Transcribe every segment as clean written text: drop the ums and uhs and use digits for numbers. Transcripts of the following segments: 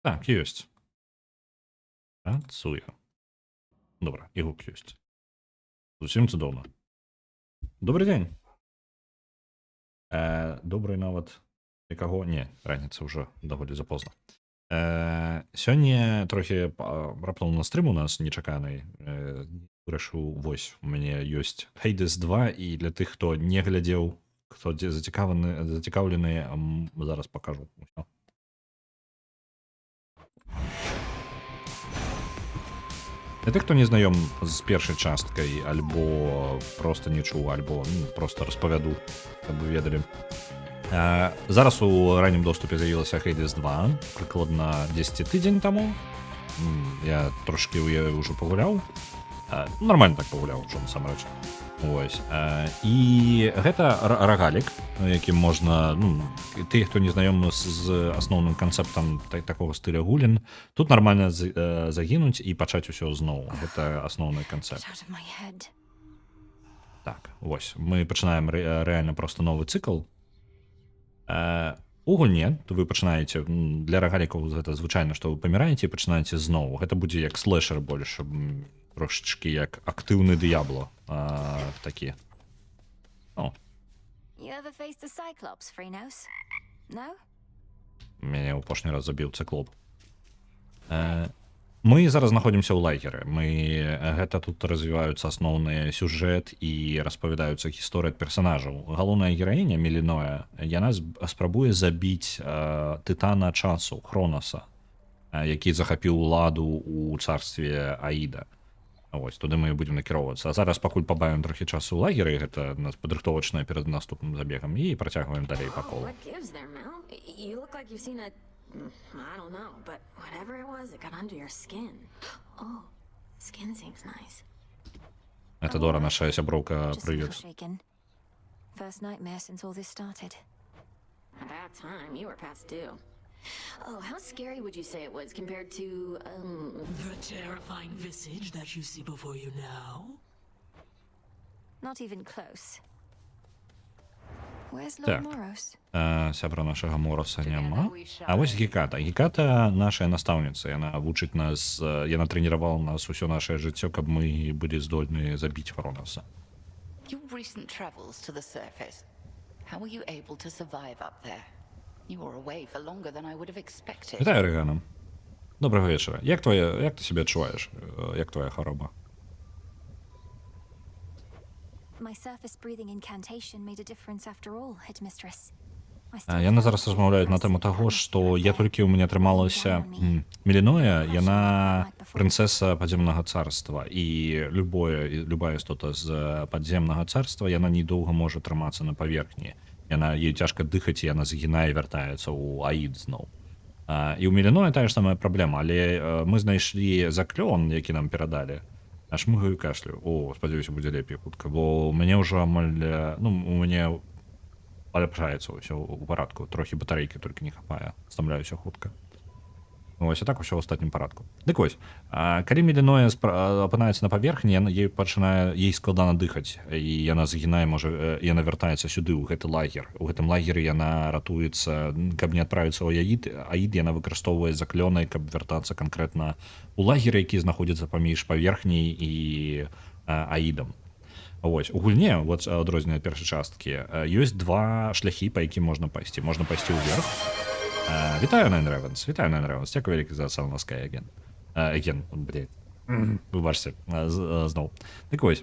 Так, ёсць. Працуе. Добра, і гук ёсць. Зусім цудоўна. Добры дзень. Добрый нават для каго? Не, раніца ўжо даволі запозна. Сёння трохі раптоўна на стрым у нас нечаканы. Вырашыў, вось, у мяне ёсць Hades 2, і для тых, хто не глядзеў, хто зацікаўлены, зараз пакажу. Усё. Для тых, хто не знаём з першай часткай, альбо проста не чуў, альбо проста распавяду, каб вы ведалі. Зараз у раннім доступе з'явілася Hades 2, прыкладна 10 тыдзень таму. Я трошкі ў яе ўжо пагуляў. Нармальна так пагуляў, ужо насамрэч. Вось. І гэта рагалік, якім можна, ты, хто не знаёмы з асноўным канцэптам такога стыля гулін, тут нармальна загінуць і пачаць усё зноў. Гэта асноўны канцэпт. Так, вось. Мы пачынаем рэальна проста новы цыкл. У гульне вы пачынаеце, для рагалікаў гэта звычайна, што вы паміраеце і пачынаеце зноў. Гэта будзе як слэшер больш, трошечки як актыўны дыябло такі. Мяне ў апошні раз забіў цыклоп. Мы зараз знаходзімся ў лагеры. Гэта тут развіваюцца асноўны сюжэт і распавядаюцца гісторыі ад персанажаў. Галоўная гераіня Меліноя, яна спрабуе забіць тытана часу, Хронаса, які захапіў уладу ў царстве Аіда. Вось, туды мы будзем накіроўвацца. А зараз пакуль пабавім трохі часу ў лагеры, гэта нас падрыхтовачная перад наступным забегам, і працягваем далей па колу. I don't know, but whatever it was, it got under your skin. Oh, skin seems nice. Это Дора, наша сяброўка, привет. First nightmare since all this started. About time, you were past due. Oh, how scary would you say it was compared to, The terrifying visage that you see before you now? Not even close. Where's Так, Lord Moros? сябра нашага Мороса няма. А вось Геката. Геката наша настаўніца. Яна вучыць нас, яна трэніравала нас усё нашае жыццё, каб мы былі здольны забіць Хронаса. Your recent travels to the surface. How were you able to survive up there? You were away for longer than I would have expected. Вітаю, Регана. Доброго вечора. Як ти себе відчуваєш? Як твоя хвороба? My surface breathing incantation made a difference after all, Headmistress. Яны зараз размаўляюць на тэму таго, што я толькі ў мяне атрымалася Меліноя, яна прынцэса падземнага царства, і любая істота з падземнага царства, яна недоўга можа трымацца на паверхні. Ёй цяжка дыхаць, і яна загінае і вяртаецца ў Аід зноў. І ў Меліноя тая ж самая праблема, але мы знайшлі заклён, які нам перадалі. Аж мыгаю кашлю. О, спадзяюся, будзе лепей хутка, бо ў мяне ўжо амаль, у мяне паляпшаецца ўсё ў парадку. Трохі батарэйкі толькі не хапае. Стамляюся хутка. Вось, а так усё ў астатнім парадку. Дык вось, калі Меліноя апынаецца на паверхні, ей складана дыхаць, і яна загінае, яна вяртаецца сюды, ў гэты лагер. У гэтым лагеры яна ратуецца, каб не адправіцца ў Аід, яна выкарыстоўвае заклёны, каб вяртацца канкрэтна ў лагеры, які знаходзяцца паміж паверхняй і Аідам. Вось, у гульне, адрозненне ад першай часткі, ёсць два шляхі, па якім можна пайсці. Можна пайсці ўверх. Вітаю, Найн Ревенс. Вітаю, Найн Ревенс. Дзякую вялікі за Салнаскай аген. Выбачце, зноў. Дык вось.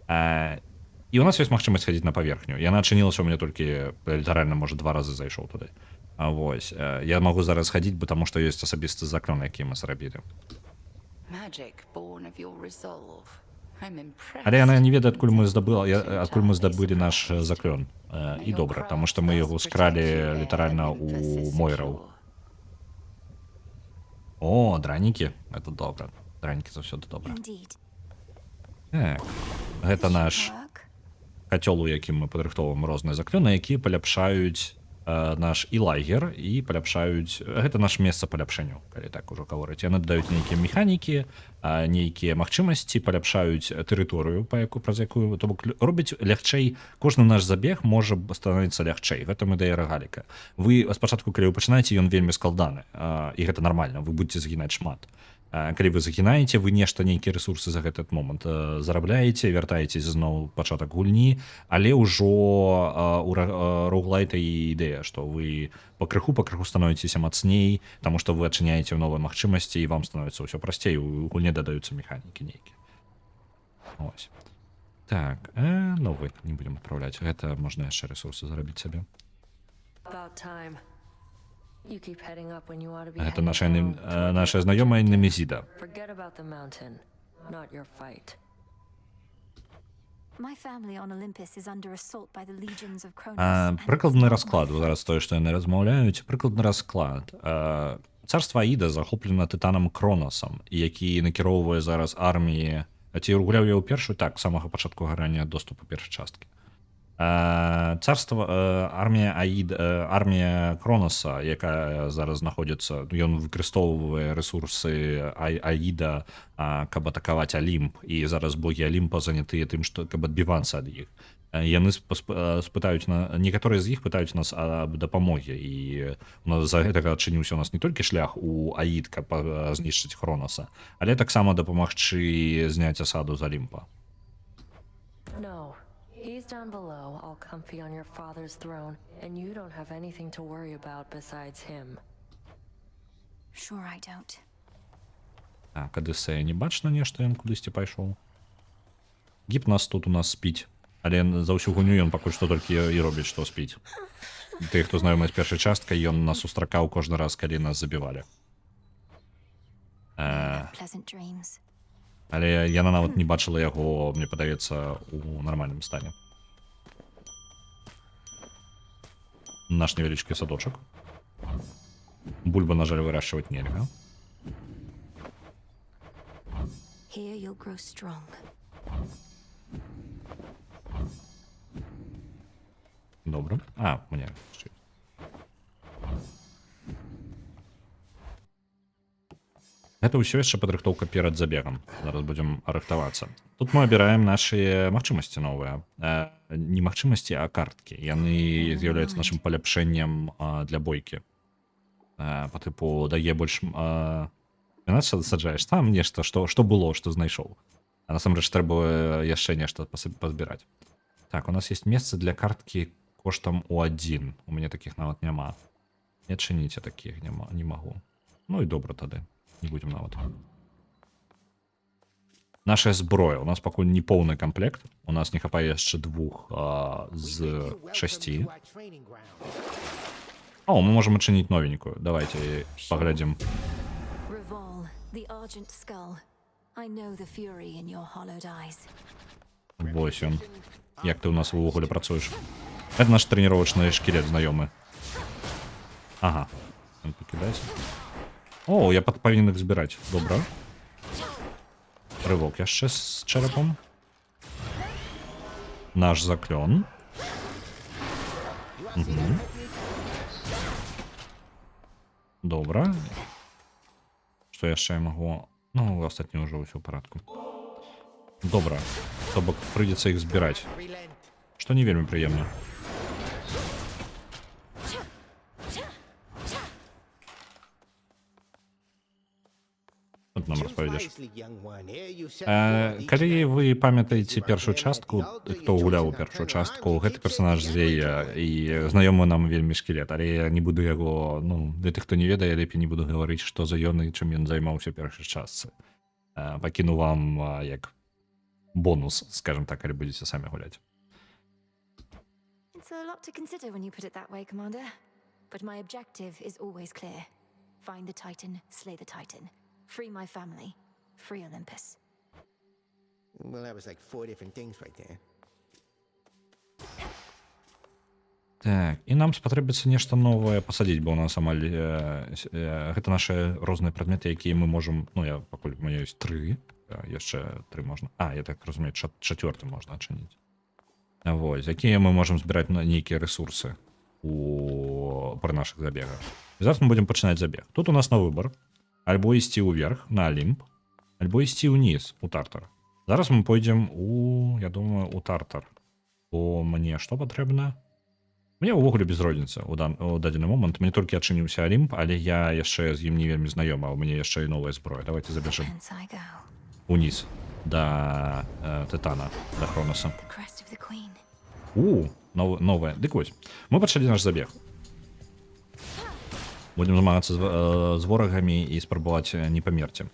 І ў нас ёсць магчымасць хадзіць на паверхню. Яна адчынілася ў мяне толькі, літаральна, можа, 2 разы зайшоў туды. Вось. Я магу зараз хадзіць, потому што ёсць асабісты заклён, які мы зрабілі. Але яна не ведае, адкуль мы здабылі наш заклён. І добра, таму што мы яго скралі літаральна ў Мойраў. О, дранікі. Гэта добра. Дранікі заўсёды добра. Так. Гэта наш кацёл, у якім мы падрыхтоўваем розныя заклёны, якія паляпшаюць наш і лагер і паляпшаюць гэта наш месца паляпшэнняў, калі так ужо гаворыць. Яны дадаюць нейкія механікі, нейкія магчымасці, паляпшаюць тэрыторыю, па якую праз якую, то бок робяць лягчэй, кожны наш забег можа становіцца лягчэй. Гэта ідэя рогаліка. Вы спачатку, калі вы пачынаеце, ён вельмі складаны, і гэта нармальна, вы будзеце загінаць шмат. Калі вы загінаеце, вы нешта, нейкія рэсурсы за гэты момант зарабляеце, вяртаецесь зноў пачатак гульні, але ўжо у роглайта і ідэя, што вы пакрыху становіцеся мацней, таму што вы адчыняеце новыя магчымасці і вам становіцца ўсё прасцей, у гульне дадаюцца механікі нейкія. Ось. Так, новы не будзем адпраўляць, гэта можна яшчэ рэсурсы зарабіць сабе. About time. You keep heading up when you ought to be Гэта heading down. наша знаёмая Немезіда. Forget about the mountain, not your fight. My family on Olympus is under assault by the legions of Kronos. and Прыкладны it's расклад, not my зараз тое, што яны размаўляюць, прыкладны расклад. Царства Аіда захоплена тытанам Кроносам, які накіроўвае зараз арміі, ці гуляў я ў першую, так, з самага пачатку гарання доступу першай часткі. Царства, армія Аід, армія Кроноса, якая зараз знаходзіцца, ён выкарыстоўвае рэсурсы Аіда, каб атакаваць Алімп, і зараз богі Алімпа занятыя тым, што каб адбівацца ад іх. Яны спытаюць, некаторыя з іх пытаюць нас аб дапамогі, і у нас за гэтага адчыніўся у нас не толькі шлях у Аід, каб знішчыць Кроноса, але таксама дапамагчы зняць асаду з Алімпа. No. He's down below, all comfy on your father's throne, and you don't have anything to worry about besides him. Sure I don't. Так, Адысея не бачна нешта, ён кудысьці пайшоў. Гіпнас тут у нас спіць, але за ўсю гульню ён пакуль што толькі і робіць, што спіць. Ты, хто знаёмы з першай часткай, ён нас устракаў кожны раз, калі нас забівалі. Pleasant dreams. Але яна нават не бачыла яго, мне падаецца, у нармальным стане. Наш невялічкі садочак. Бульба, на жаль, выращваць нельга. Here you'll grow strong. Добра. Мне. Гэта ўсё яшчэ падрыхтоўка перад забегам. Зараз будзем рыхтавацца. Тут мы абіраем нашы магчымасці новыя. Не магчымасці, а карткі. Яны з'яўляюцца нашым паляпшэннем для бойкі. Па тыпу дае больш... саджаеш там нешта, што было, што знайшоў. А насамрэч трэба яшчэ нешта пазбіраць. Так, у нас есть месца для карткі коштам у 1. У мяне такіх нават няма. Не адчыніце такіх, не магу. Ну і добра тады. Не будем нават. Наша зброя. У нас пакуль не поўны комплект. У нас не хапае яшчэ 2 з 6. О, мы можем адчыніць новенькую. Давайте паглядзім. Revol, the Argent Skull. I know the fury in your hollowed eyes. Вось ён. Як ты у нас увогуле працуеш? Это наш тренировочный шкілет знаёмы. Ага. Ён пакідаецца. О, я павінен іх збіраць. Добра. Рывок яшчэ з чэрапам. Наш заклён. Добра. Што яшчэ я магу? Ну, астатні ўжо ўсё ў парадку. Добра. То бок прыйдзецца іх збіраць. Што не вельмі прыемна. Нам распавядзеш. Калі вы памятаеце першую частку, хто гуляў у першую частку, гэты персонаж звея і знаёмы нам вельмі шкілет, але я не буду яго, для тых, хто не ведае, лепей не буду гаварыць, што за ён і чым ён займаўся ў першай частцы. Пакіну вам як бонус, скажем так, калі будзеце самі гуляць. It's a lot to consider when you put it that way, Commander. But my objective is always clear. Find the Titan, slay the Titan. Free my family. Free Olympus. Well, that was like 4 different things right there. Так, і нам спатрэбіцца нешта новае пасадзіць, бо у нас амаль гэта нашы розныя прадметы, якія мы можам, я пакуль у мяне ёсць 3, яшчэ 3 можна. Я так разумею, 4 можна адчыніць. Вось, якія мы можам збіраць на нейкія рэсурсы. пры нашых забегах. І зараз мы будзем пачынаць забег. Тут у нас на выбор альбо ісці ўверх на Алімп, альбо ісці ўніз у Тартар. Зараз мы пойдзем я думаю, у Тартар. Бо мне што патрэбна? Мне ўвогуле без розніцы у дадзены момант. Мне толькі адчыніўся Алімп, але я яшчэ з ім не вельмі знаёмы, а ў мяне яшчэ і новая зброя. Давайте забежим Hence I go. уніз да Тытана, да Хронаса. The crest of the queen. Новая. Дык вось. Мы пачалі наш забег. Будем змагацца з ворагамі і спрабаваць не памерці.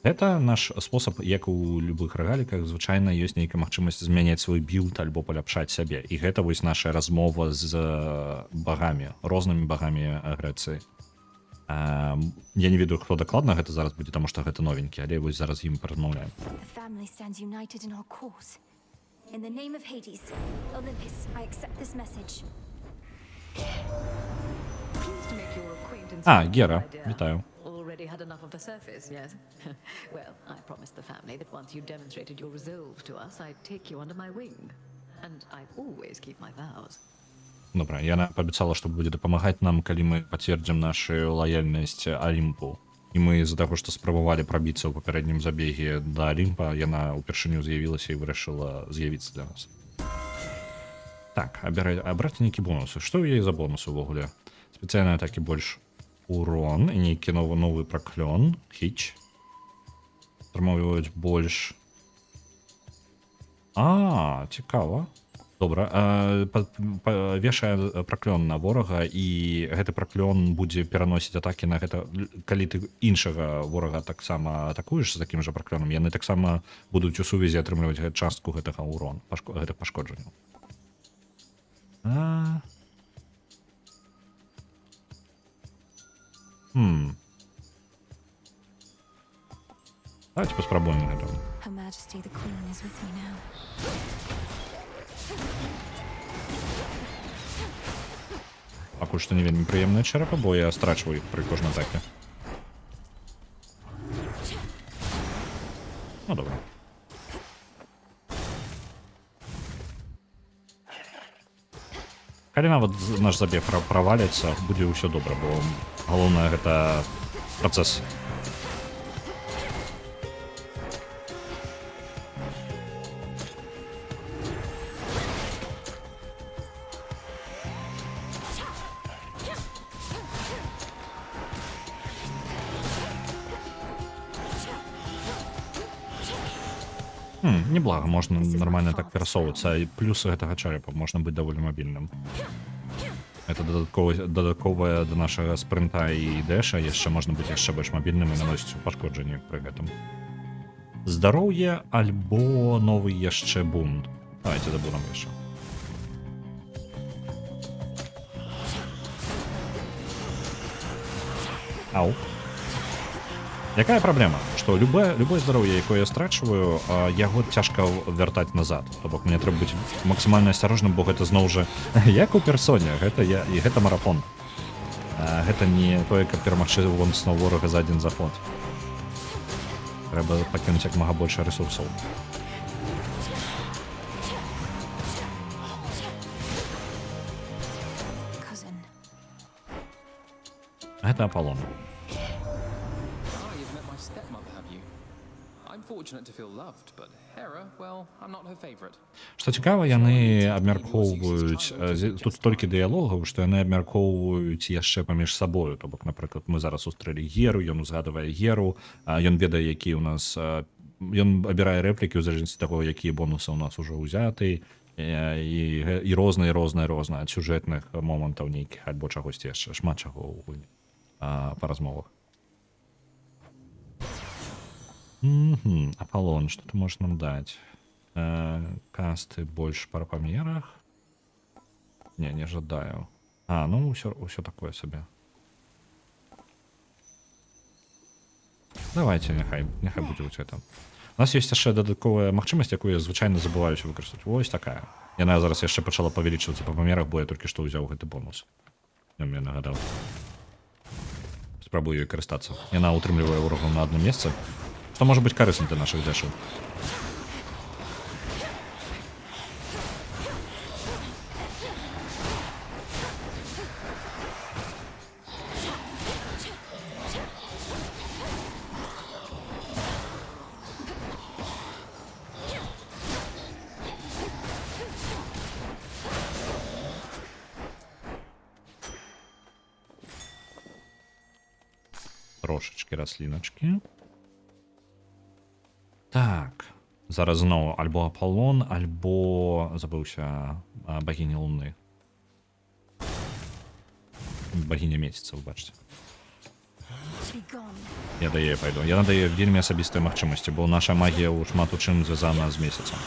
Это наш спосаб, як у любых рагаліках, звычайна ёсць нейкая магчымасць змяняць свой білд альбо паляпшаць сябе. І гэта вось наша размова з багамі, рознымі багамі Грэцыі. Я не ведаю, хто дакладна гэта зараз будзе, таму што гэта новенькі, але вось зараз з ім паразмаўляем. The family stands united in our cause. In the name of Hades, Olympus, I accept this message. Pleased to make your acquaintance. Гера, my dear. вітаю. Already had enough of the surface, yes? Well, I promised the family that once you demonstrated your resolve to us, I'd take you under my wing. And I always keep my vows. Добра, яна паабяцала, што будзе дапамагаць нам, калі мы пацвердзім нашу лаяльнасць Алімпу. І мы з-за таго, што спрабавалі прабіцца ў папярэднім забеге да Алімпа, яна ўпершыню з'явілася і вырашыла з'явіцца для нас. Так, абраць нейкі бонусы. Што ў яе за бонусы ўвогуле? Спецыяльныя атакі больш урон і нейкі новы праклён, хіч. Атрымоўваюць больш... цікава. Добра, вешае праклён на ворага, і гэты праклён будзе пераносіць атакі на гэта. Калі ты іншага ворага таксама атакуеш з такім жа праклёнам, яны таксама будуць у сувязі атрымліваць частку гэтага ўрону, гэтых пашкоджанняў. Давайте паспрабуем гэта. Her Majesty the Queen is with me now. Пакуль што не вельмі прыемныя чэрапы, бо я страчваю іх пры кожнай атаке. Ну, добра. Калі нават наш забег праваліцца, будзе ўсё добра, бо галоўнае гэта працэс. Неблага, можна нармальна так перасоўвацца, і плюсы гэтага чэрапа, можна быць даволі мабільным. Это дадатковае да нашага спрынта і дэша, яшчэ можна быць яшчэ больш мабільным і наносіць пашкоджанні пры гэтым. Здароўе альбо новы яшчэ бунт. Давайте забудам яшчэ. Ау. Якая праблема? Што любое здароўе, якое я страчваю, яго цяжка вяртаць назад. То бок мне трэба быць максімальна асцярожным, бо гэта зноў жа як у персоне, гэта марафон. Гэта не тое, каб перамагчы вонсна ворага за адзін заход. Трэба пакінуць як мага больш рэсурсаў. Cousin. Гэта Аполлон. You've met my stepmother, have you? I'm fortunate to feel loved, but Hera, well, I'm not her favorite. Што цікава, яны абмяркоўваюць, тут столькі дыялогаў, што яны абмяркоўваюць яшчэ паміж сабою. То бок, напрыклад, мы зараз сустрэлі Геру, ён узгадвае Геру, ён ведае, які ў нас... Ён абірае рэплікі ў залежнасці таго, якія бонусы ў нас ужо ўзяты, і розныя ад сюжэтных момантаў нейкіх, альбо чагосьці яшчэ, шмат чаго ў гульні па размовах. Аполлон, что ты можешь нам дать? Касты больше по памерах? Не жадаю. Ну все такое себе. Давайте, няхай будзе вось гэта. У нас ёсць яшчэ дадатковая магчымасць, якую я звычайна забываюся выкарыстаць. Вось такая. Яна зараз яшчэ пачала павялічвацца па памерах, бо я толькі што ўзяў гэты бонус. Ён мне нагадаў. Спрабую ёй карыстацца. Яна ўтрымлівае ворагаў на адным месцы, што можа быць карысным для нашых дэшаў. трошечки расліначки. Так. Зараз знову альбо Аполлон, альбо забывся богиня Луны. Богиня месяца, вы бачите. Be gone. Я да яе пайду. Я надаю вельмі асабістыя магчымасці, бо наша магія ў шмат у чым звязана з месяцам.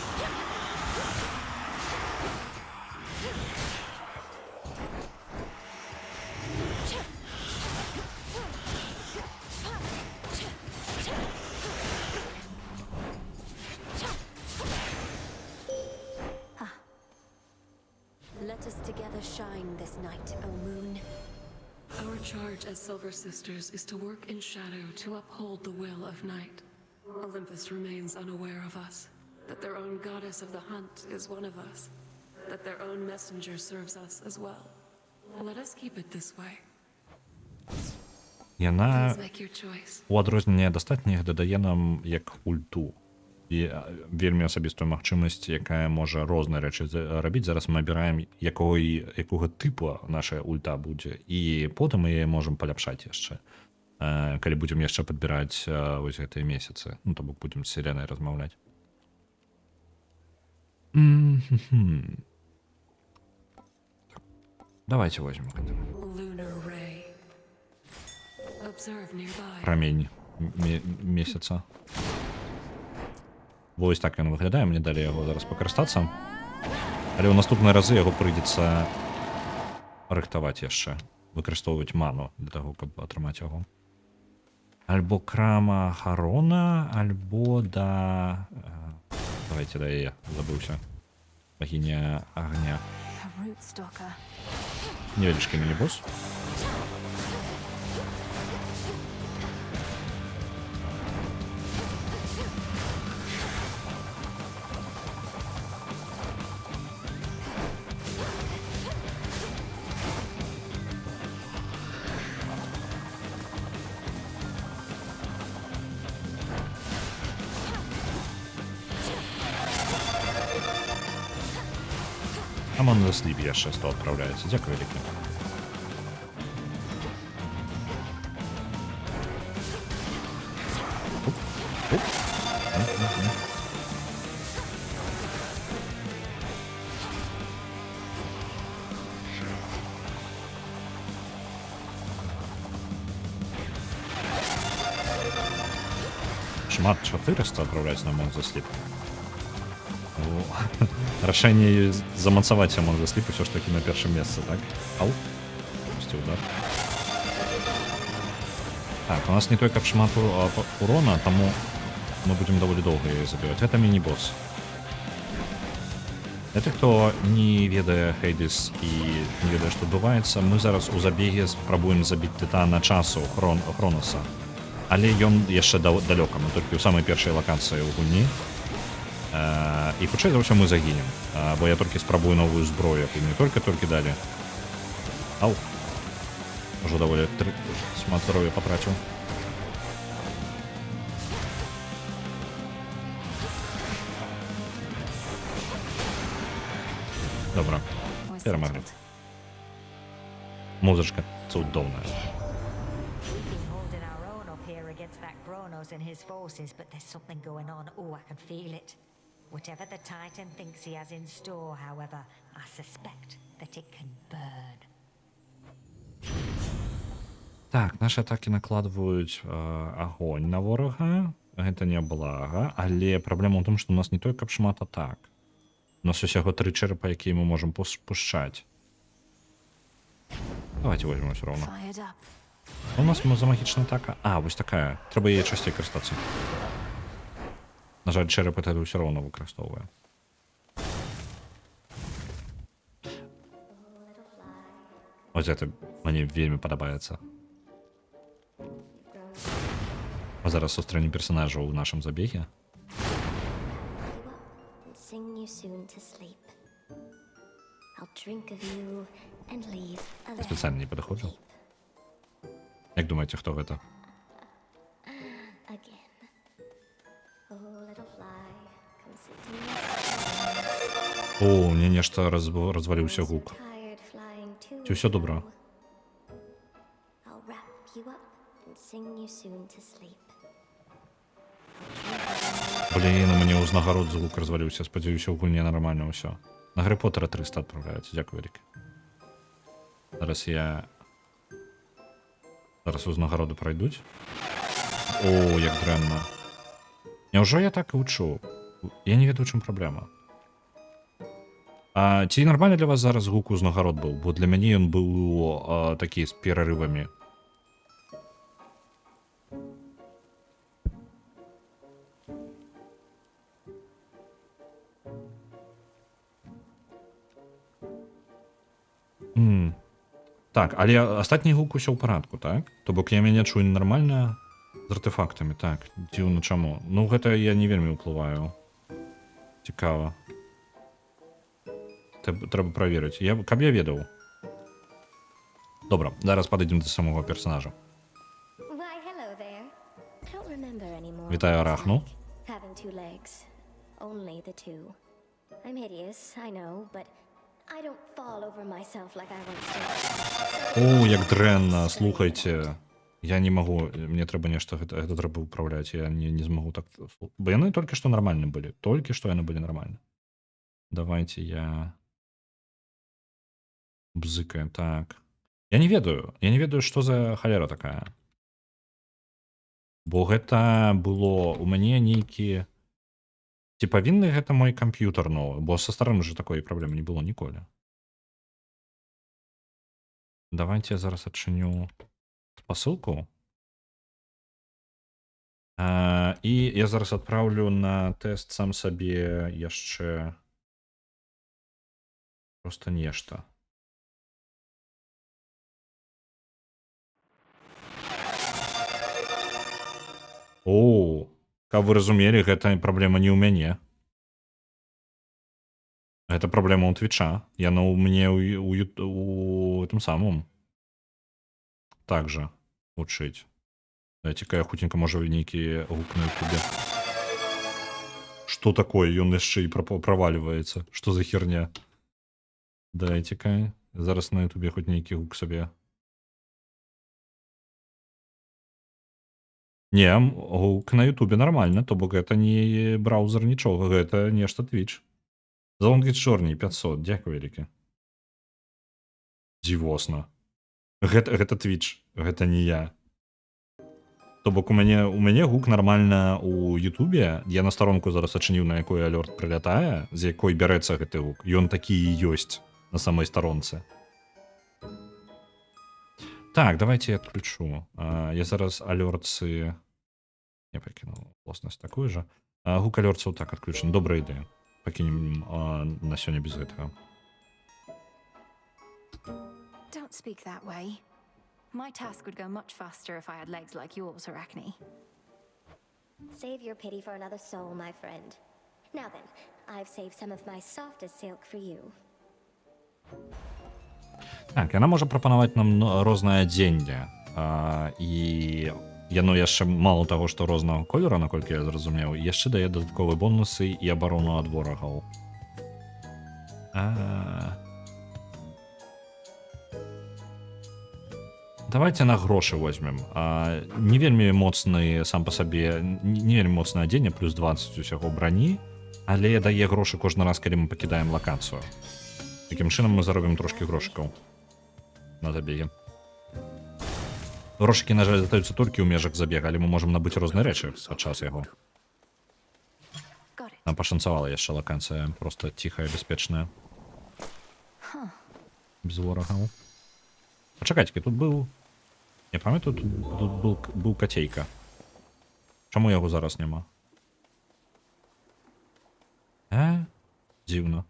Let us together shine this night, O moon. Our charge as Silver Sisters is to work in shadow to uphold the will of night. Olympus remains unaware of us, that their own goddess of the hunt is one of us, that their own messenger serves us as well. Let us keep it this way. Яна Please make your choice. у адрозненне ад астатніх дадае нам як ульту. І вельмі асабістую магчымасць, якая можа розныя рэчы рабіць. Зараз мы абіраем, якога тыпу наша ульта будзе. І потым мы яе можам паляпшаць яшчэ. Калі будзем яшчэ падбіраць вось гэтыя месяцы. Ну, то бок будзем з Сіренай размаўляць. Давайте возьмем гэта. Lunar ray. Observe nearby. Прамень месяца. Вось так ён выглядае, мне далі яго зараз пакарыстацца. Але ў наступныя разы яго прыйдзецца рыхтаваць яшчэ, выкарыстоўваць ману для таго, каб атрымаць яго. Альбо крама Харона, альбо да... Давайте да яе, забыўся. Богиня агня. A root stalker. Невялічкі міні-босс. Амон Сліп яшчэ 100 адпраўляецца. Дзякуй вялікі. Шмат 400 адпраўляць на Амон Сліп. Рашэнне замацаваць Амон Сліп усё ж такі на першым месцы, так? Ау. Пусці удар. Так, у нас не той, каб шмат урона, таму мы будзем даволі доўга яе забіваць. Гэта міні-босс. Для тых, хто не ведае Хейдис і не ведае, што адбываецца, мы зараз у забеге спрабуем забіць тытана часу Хроноса. Але ён яшчэ далёка, мы толькі ў самай першай лакацыі ў гульні. І хутчэй за ўсё мы загінем, бо я толькі спрабую новую зброю, якую мне толькі далі. Ау. Ужо даволі шмат здароўя патраціў. Добра, перамаглі. Музычка цудоўная. Been holding our own up here against that Kronos and his forces, but there's something going on. Oh, I can feel it. Whatever the Titan thinks he has in store, however, I suspect that it can burn. Так, наши атаки накладваюць агонь на ворага. Гэта не блага, але праблема ў том, што у нас не той, каб шмат атак. У нас усяго 3 чэрапа, якія мы можам пушчаць. Давайте возьмем ўсё роўна. Fired up. У нас за магічная атака. Вось такая. Трэба яе часцей карыстацца. На жаль, чэрапы тады ўсё роўна выкарыстоўвае. Ось гэта мне вельмі падабаецца. А зараз сустранем персонажа ў нашым забеге. Sing you soon to sleep. I'll drink of you and leave a Спецыяльна не падыходжу. Як думаеце, хто гэта? again. Oh, little fly, come sit to О, мне нешта разваліўся гук. tired flying to Ці ўсё добра? I'll wrap you up and sing you soon to sleep. Блін, у мяне ўзнагарод звук разваліўся. Спадзяюся, у гульні нармальна ўсё. На Гаррі Поттера 300 адпраўляецца. Дзякуй, Рік. Зараз узнагароды пройдуць. О, як дрэнна. Няўжо я так і вучу? Я не ведаю, у чым праблема. А ці нармальна для вас зараз гук узнагарод быў? Бо для мяне ён быў такі з перарывамі. Так, але астатні гук усё ў парадку, так? То бок я мяне чую нармальна з артефактамі, так. Дзіўна чаму. Ну, гэта я не вельмі ўплываю. Цікава. Трэба праверыць. Каб я ведаў. Добра, зараз падыдзем да самого персонажа. Why, hello there. Don't remember anymore. Вітаю, Арахну. Having two legs. Only the two. I'm hideous, I know, but I don't fall over myself like I once did. О, як дрэнна, слухайце. Я не магу, мне трэба нешта, гэта трэба ўпраўляць, я не змагу так... Бо яны толькі што нармальны былі, толькі што яны былі нармальны. Давайте я... Бзыкаем, так. Я не ведаю, што за халера такая. Бо гэта было у мяне нейкі... Ці павінны гэта мой камп'ютар новы, бо са старым жа такой праблемы не было ніколі. Давайте я зараз адчыню спасылку. І я зараз адпраўлю на тэст сам сабе яшчэ проста нешта. О, каб вы разумелі, гэта праблема не ў мяне. Гэта праблема ў Твіча. Яна ў мне у этом самом. Так жа гучыць. Дайце-ка я хутенька, можа, нейкі гук на ютубе. Што такое? Ён яшчэ і правальваецца. Што за херня? Дайце-ка. Зараз на ютубе хоць нейкі гук сабе. Не, гук на ютубе нармальна, то бок гэта не браузер нічога, гэта нешта Twitch. Залонгіт Чорній 500, дзякуй вялікі. Дзівосна. Гэта Twitch, гэта не я. То бок у мяне гук нармальна у ютубе, я на старонку зараз адчыніў, на якой алёрт прылятае, з якой бярэцца гэты гук. Ён такі і ёсць на самой старонцы. Так, давайте я отключу. Я зараз алёрцы... Я пакінуў власнасць такую же. Гук алёрцаў так отключен. Добрая ідэя. Пакінем на сёння без гэтага. Don't speak that way. My task would go much faster if I had legs like yours, Arachne. Save your pity for another soul, my friend. Now then, I've saved some of my softest silk for you. Так, яна можа прапанаваць нам рознае адзенне. І яно яшчэ мало таго, што рознага колера, наколькі я зразумеў, яшчэ дае дадатковыя бонусы і абарону ад ворагаў. Давайте на грошы возьмем. Не вельмі моцны сам па сабе, не вельмі моцнае адзенне, плюс 20 усяго брані, але дае грошы кожны раз, калі мы пакідаем лакацыю. Такім чынам мы заробім трошкі грошыкаў на забеге. Грошыкі, на жаль, застаюцца толькі ў межах забега, але мы можам набыць розныя рэчы падчас яго. Нам пашанцавала яшчэ лакацыя, проста ціхая, бяспечная. Без ворагаў. Пачакайце, тут быў... Я памятаю, тут быў кацейка. Чаму яго зараз няма? Дзіўна.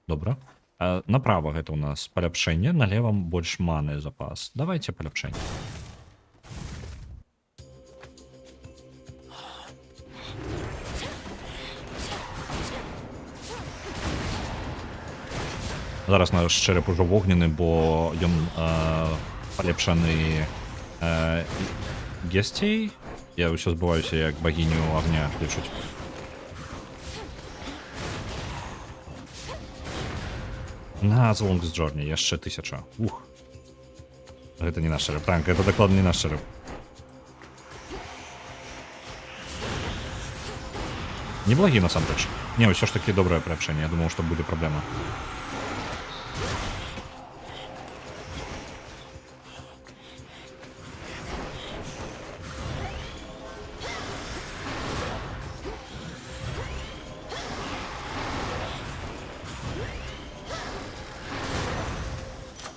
Добра. Направа гэта у нас паляпшэнне, налева больш маны запас. Давайте паляпшэнне. Зараз наш чэрап ужо вогнены, бо ён палепшаны гесцей. Я ўсё збываюся, як багіню агня лічуць. На Залонгіт Чорній яшчэ 1000. Ух. Гэта не наш чэрап. Так, гэта дакладна не наш чэрап. Неблагі насамрэч. Не, ўсё ж таки добрае прыапшэнне. Я думаў, што будзе праблема.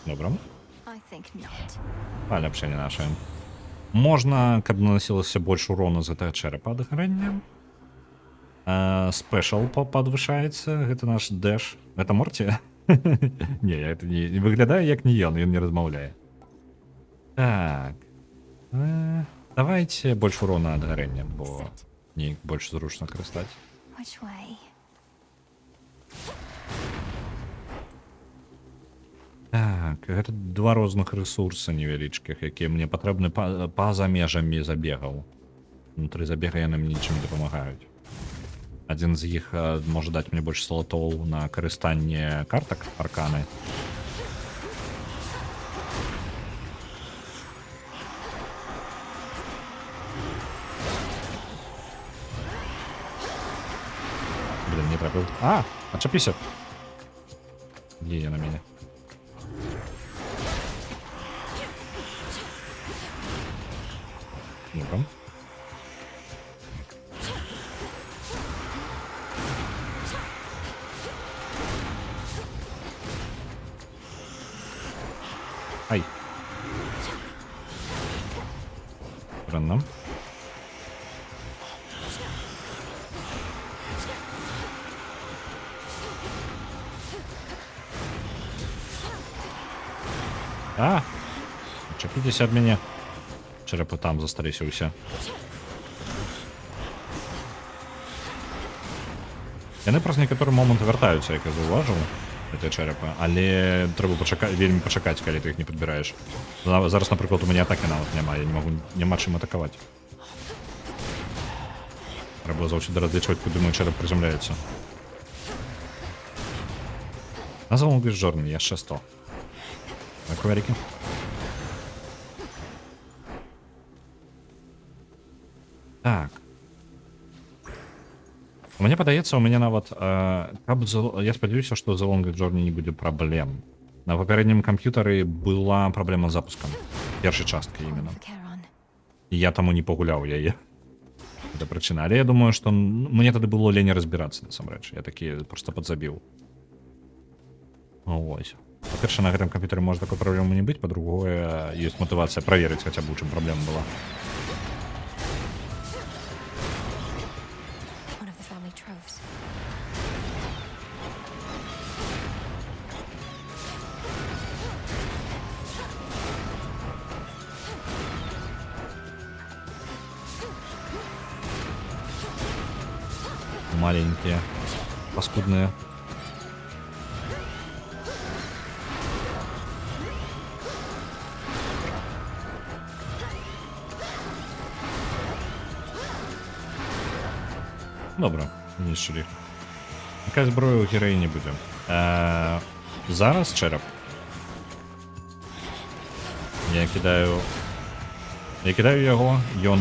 Добра. I think not. Паляпшэнне наше. Можна, каб наносілася больш урону з гэтага чэрапа ад гарання. Спешл падвышаецца. Гэта наш дэш. Гэта Морці? Не, это не выглядае як не ён не размаўляе. Так. Давайте больш урона ад гарання, бо неяк больш зручна карыстаць. Which way? Так, гэта два розных рэсурсы невялічкіх, якія мне патрэбны па-за межамі забегаў. Унутры забега яны мне нічым не дапамагаюць. Адзін з іх можа даць мне больш слотоў на карыстанне картак арканы. Блин, не трапіў. Адчапіся. Едзе на мяне. Ну-ка. Ай. Странно. Чапіцеся ад мяне. Чэрапы там засталіся ўсе. Яны праз некаторы момант вяртаюцца, як я заўважыў, гэтыя чэрапы, але трэба вельмі пачакаць, калі ты іх не падбіраеш. Зараз, напрыклад, у мяне атакі нават няма, няма чым атакаваць. Трэба заўсёды разлічваць, куды мой чэрап прызямляецца. Назвал Жорн, яшчэ 100. Акварікі. Так. Мне падаецца, у мяне нават я спадзяюся, што за Long Journey не будзе праблем. На папярэднім камп'ютары была праблема з запускам першай часткі іменно. Я таму не пагуляў яе. Гэта прычына, але я думаю, што мне тады было лень разбірацца насамрэч. Я такі проста падзабіў. Ось. Па-перша, на гэтым камп'ютары можа такой праблемы не быць, па-другое, ёсць матывацыя праверыць хаця б, у чым праблема была. Маленькие, паскудные. Добра, знішчылі. Якая зброя ў гераі не будзе. Зараз чэрап. Я кідаю яго. Ён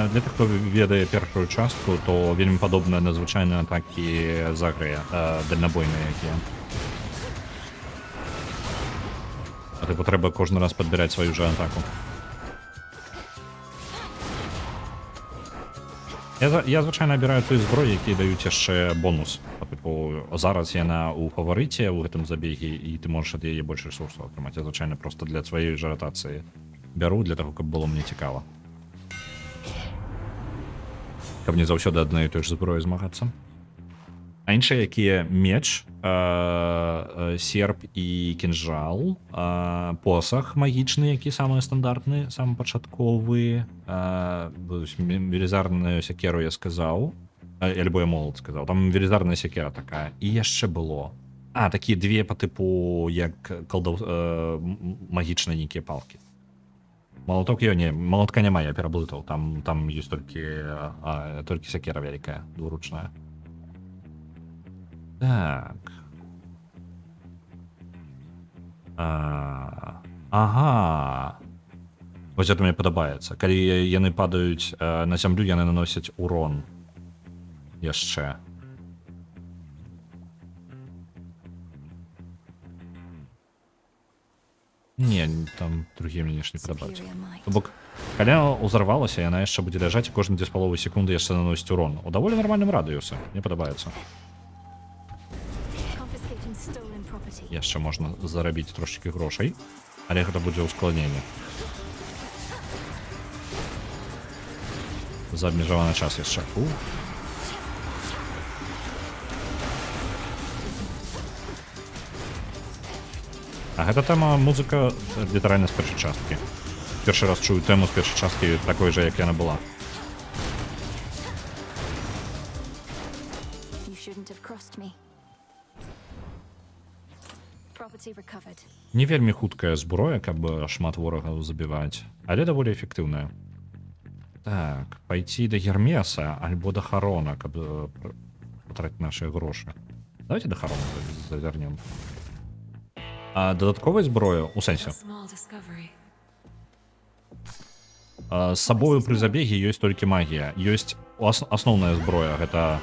для тых, хто ведае першую частку, то вельмі падобна на звычайныя атакі Загрыя, дальнабойныя якія. А тыпу трэба кожны раз падбіраць сваю жа атаку. Я звычайна абіраю той зброй, якія даюць яшчэ бонус. Тыпу, зараз яна ў фаварыце ў гэтым забеге, і ты можаш ад яе больш рэсурсаў атрымаць. Я звычайна проста для сваёй жа ратацыі бяру, для таго, каб было мне цікава. Каб не заўсёды адной і той ж зброі змагацца. А іншыя, якія меч, серп і кінжал, посах магічны, які самы стандартны, самы пачатковы, велізарную сякеру я сказаў, альбо я молот сказаў, там велізарная сякера такая, і яшчэ было. Такія две па тыпу, як магічныя нейкія палкі. Молоток молотка няма, я пераблытаў, там ёсць толькі сякера вялікая, двуручная. Так. Ага. Вось гэта мне падабаецца. Калі яны падаюць на зямлю, яны наносяць урон. яшчэ. Не, там другія мне ж не падабаюцца. Superior might. То бок, каля ўзарвалася, яна яшчэ будзе ляжаць і кожны 2,5 секунды яшчэ наносіць урон. У даволі нармальным радыусе. Мне падабаецца. Confiscating stolen property. Яшчэ можна зарабіць трошечкі грошай, але гэта будзе ускладненне. За абмежаваны час яшчэ. А гэта тэма музыка літаральна з першай часткі. Першы раз чую тэму з першай часткі такой жа, як яна была. You shouldn't have crossed me. Property recovered. Не вельмі хуткая зброя, каб шмат ворагаў забіваць, але даволі эфектыўная. Так, пайти да Гермеса альбо да Харона, каб патраціць нашыя грошы. Давайте да Харона завернем. А дадатковая зброя, у сэнсе, A small discovery. з сабою пры забегі ёсць толькі магія. Ёсць асноўная зброя, гэта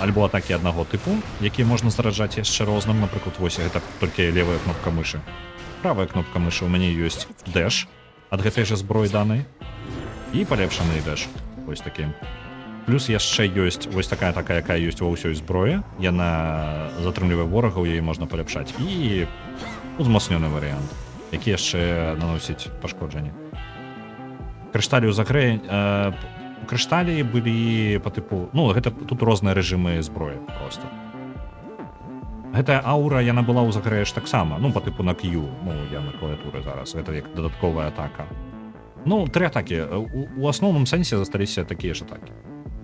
альбо атакі аднаго тыпу, якія можна зараджаць яшчэ розным, напрыклад, вось гэта толькі левая кнопка мышы. Правая кнопка мышы, у мяне ёсць дэш ад гэтай жа зброі данай і палепшаны дэш, вось такі. Плюс яшчэ ёсць вось такая, якая ёсць ва ўсёй зброі, яна затрымлівае ворагаў, яе можна паляпшаць, і узмацнёны варыянт, які яшчэ наносіць пашкоджанні. Крышталі ў загрэ... крышталі былі па тыпу... Ну, гэта тут розныя рэжымы зброі проста. Гэтая аура, яна была ў загрэш таксама, ну, па тыпу на Q, ну, я на клавіатуры зараз, гэта як дадатковая атака. Ну, 3 атакі. У асноўным сэнсе засталіся такія ж атакі.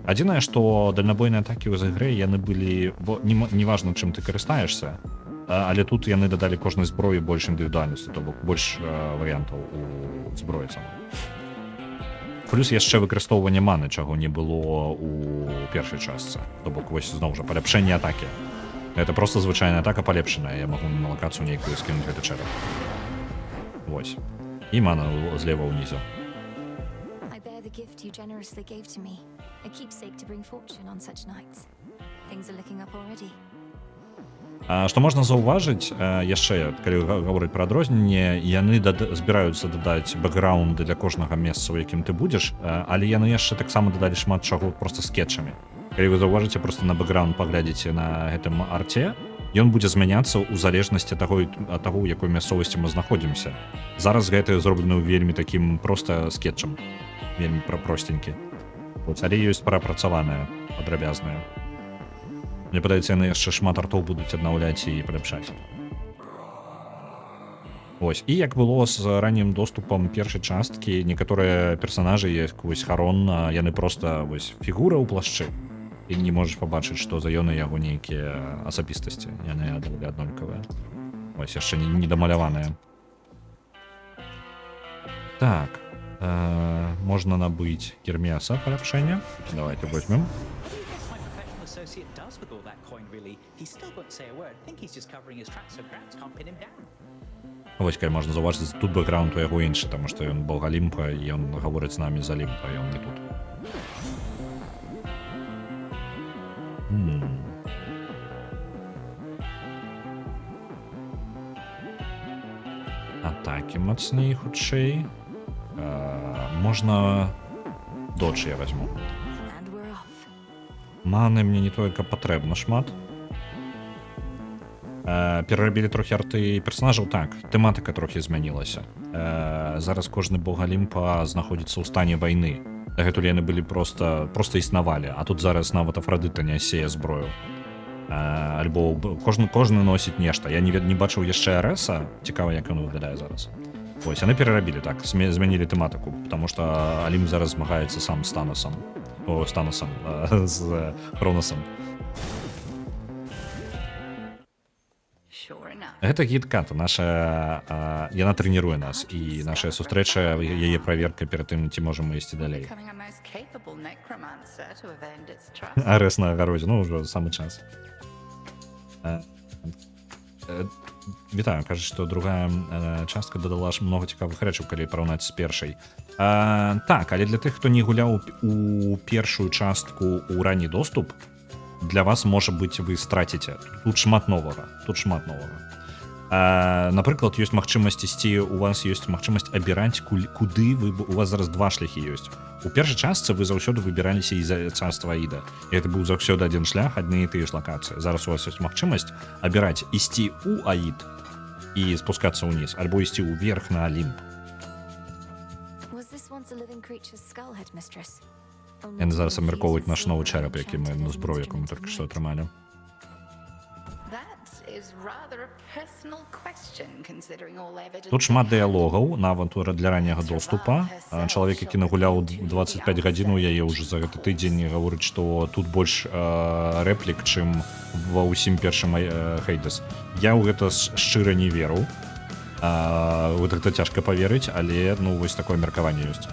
Адзінае, што дальнабойныя атакі ў загрэ, яны былі... Неважна, чым ты карыстаешься, але тут яны дадалі кожнай зброі больш індывідуальнасці, то бок больш варыянтаў у зброі самой. Плюс яшчэ выкарыстоўванне маны, чаго не было у першай частцы. То бок, вось, зноў жа, паляпшэнне атакі. Гэта проста звычайная атака палепшаная, я магу на лакацыю нейкую скінуць гэты чэрап. Вось. І мана злева ўнізе. I bear the gift you generously gave to me. A keepsake to bring fortune on such nights. Things are looking up already. Што можна заўважыць, яшчэ, калі гаворыць пра адрозненне, яны збіраюцца дадаць бэкграунды для кожнага месца, у якім ты будзеш, але яны яшчэ таксама дадалі шмат чаго проста скетчамі. Калі вы заўважыце, проста на бэкграунд паглядзіце на гэтым арце, ён будзе змяняцца ў залежнасці ад таго, у якой мясцовасці мы знаходзімся. Зараз гэта зроблена вельмі такім проста скетчам, вельмі простенькі. Але ёсць прапрацаваная, падрабязная. Мне падаецца, яны яшчэ шмат артоў будуць аднаўляць і паляпшаць. Вось. І як было з раннім доступам першай часткі, некаторыя персанажы, як вось Харон, яны проста вось фігура ў плашчы. І не можаш пабачыць, што за ён і яго нейкія асабістасці. Яны аднолькавыя. Вось яшчэ не дамаляваныя. Так. Можна набыць Гермеса паляпшэння. Давайте возьмем. Associate does with all that coin, really? He still won't say a word. Think he's just covering his tracks so crowds can't pin him down. Вось, калі можна заўважыць, тут бэкграунд у яго іншы, таму што ён бог Алімпа, і ён гаворыць з намі з Алімпа, і ён не тут. Атакі мацней, хутчэй. Можна додж я возьму. And we're off. Маны мне не толькі патрэбна шмат. Перарабілі трохі арты персонажаў, так, тэматыка трохі змянілася. Зараз кожны бог Алімпа знаходзіцца ў стане вайны. Дагэтуль яны былі проста існавалі, а тут зараз нават Афрадыта нясе зброю. Альбо кожны носіць нешта. Я не бачыў яшчэ Арэса, цікава, як ён выглядае зараз. Вось, яны перарабілі, так, змянілі тэматыку, потому што Алім зараз змагаецца сам з Танасам. З Танасам, з Хроносам. Гэта гід-кат, наша... Яна трэніруе нас, і наша сустрэча, яе праверка перад тым, ці можам мы ісці далей. Арэс на агародзе, ну, ўжо самы час. Вітаю, кажа, што другая частка дадала ж много цікавых рэчаў, калі параўнаць з першай. Так, але для тых, хто не гуляў у першую частку ў ранні доступ, для вас, можа быць, вы страціце. Тут шмат новага. Напрыклад, ёсць магчымасць ісці, у вас ёсць магчымасць абіраць, куды вы... У вас зараз два шляхі ёсць. У першай частцы вы заўсёды выбіраліся з царства Аіда. І гэта быў заўсёды адзін шлях, адны і тыя ж лакацыі. Зараз у вас ёсць магчымасць абіраць ісці ў Аід і спускацца ўніз, альбо ісці ўверх на Алімп. Was this once a living creature's skull, headmistress? Яны зараз абмяркоўваюць наш новы чэрап, які мы на зброю, яку мы толькі што атрымалі. Is rather a personal question, considering all evidence. Тут шмат дыялогаў, нават для ранняга доступа. Чалавек, які нагуляў 25 гадзін у яе ўжо за гэты тыдзень, гаворыць, што тут больш рэплік, чым ва ўсім першым Хейдес. Я ў гэта шчыра не веру. Гэта цяжка паверыць, але ну вось такое меркаванне ёсць.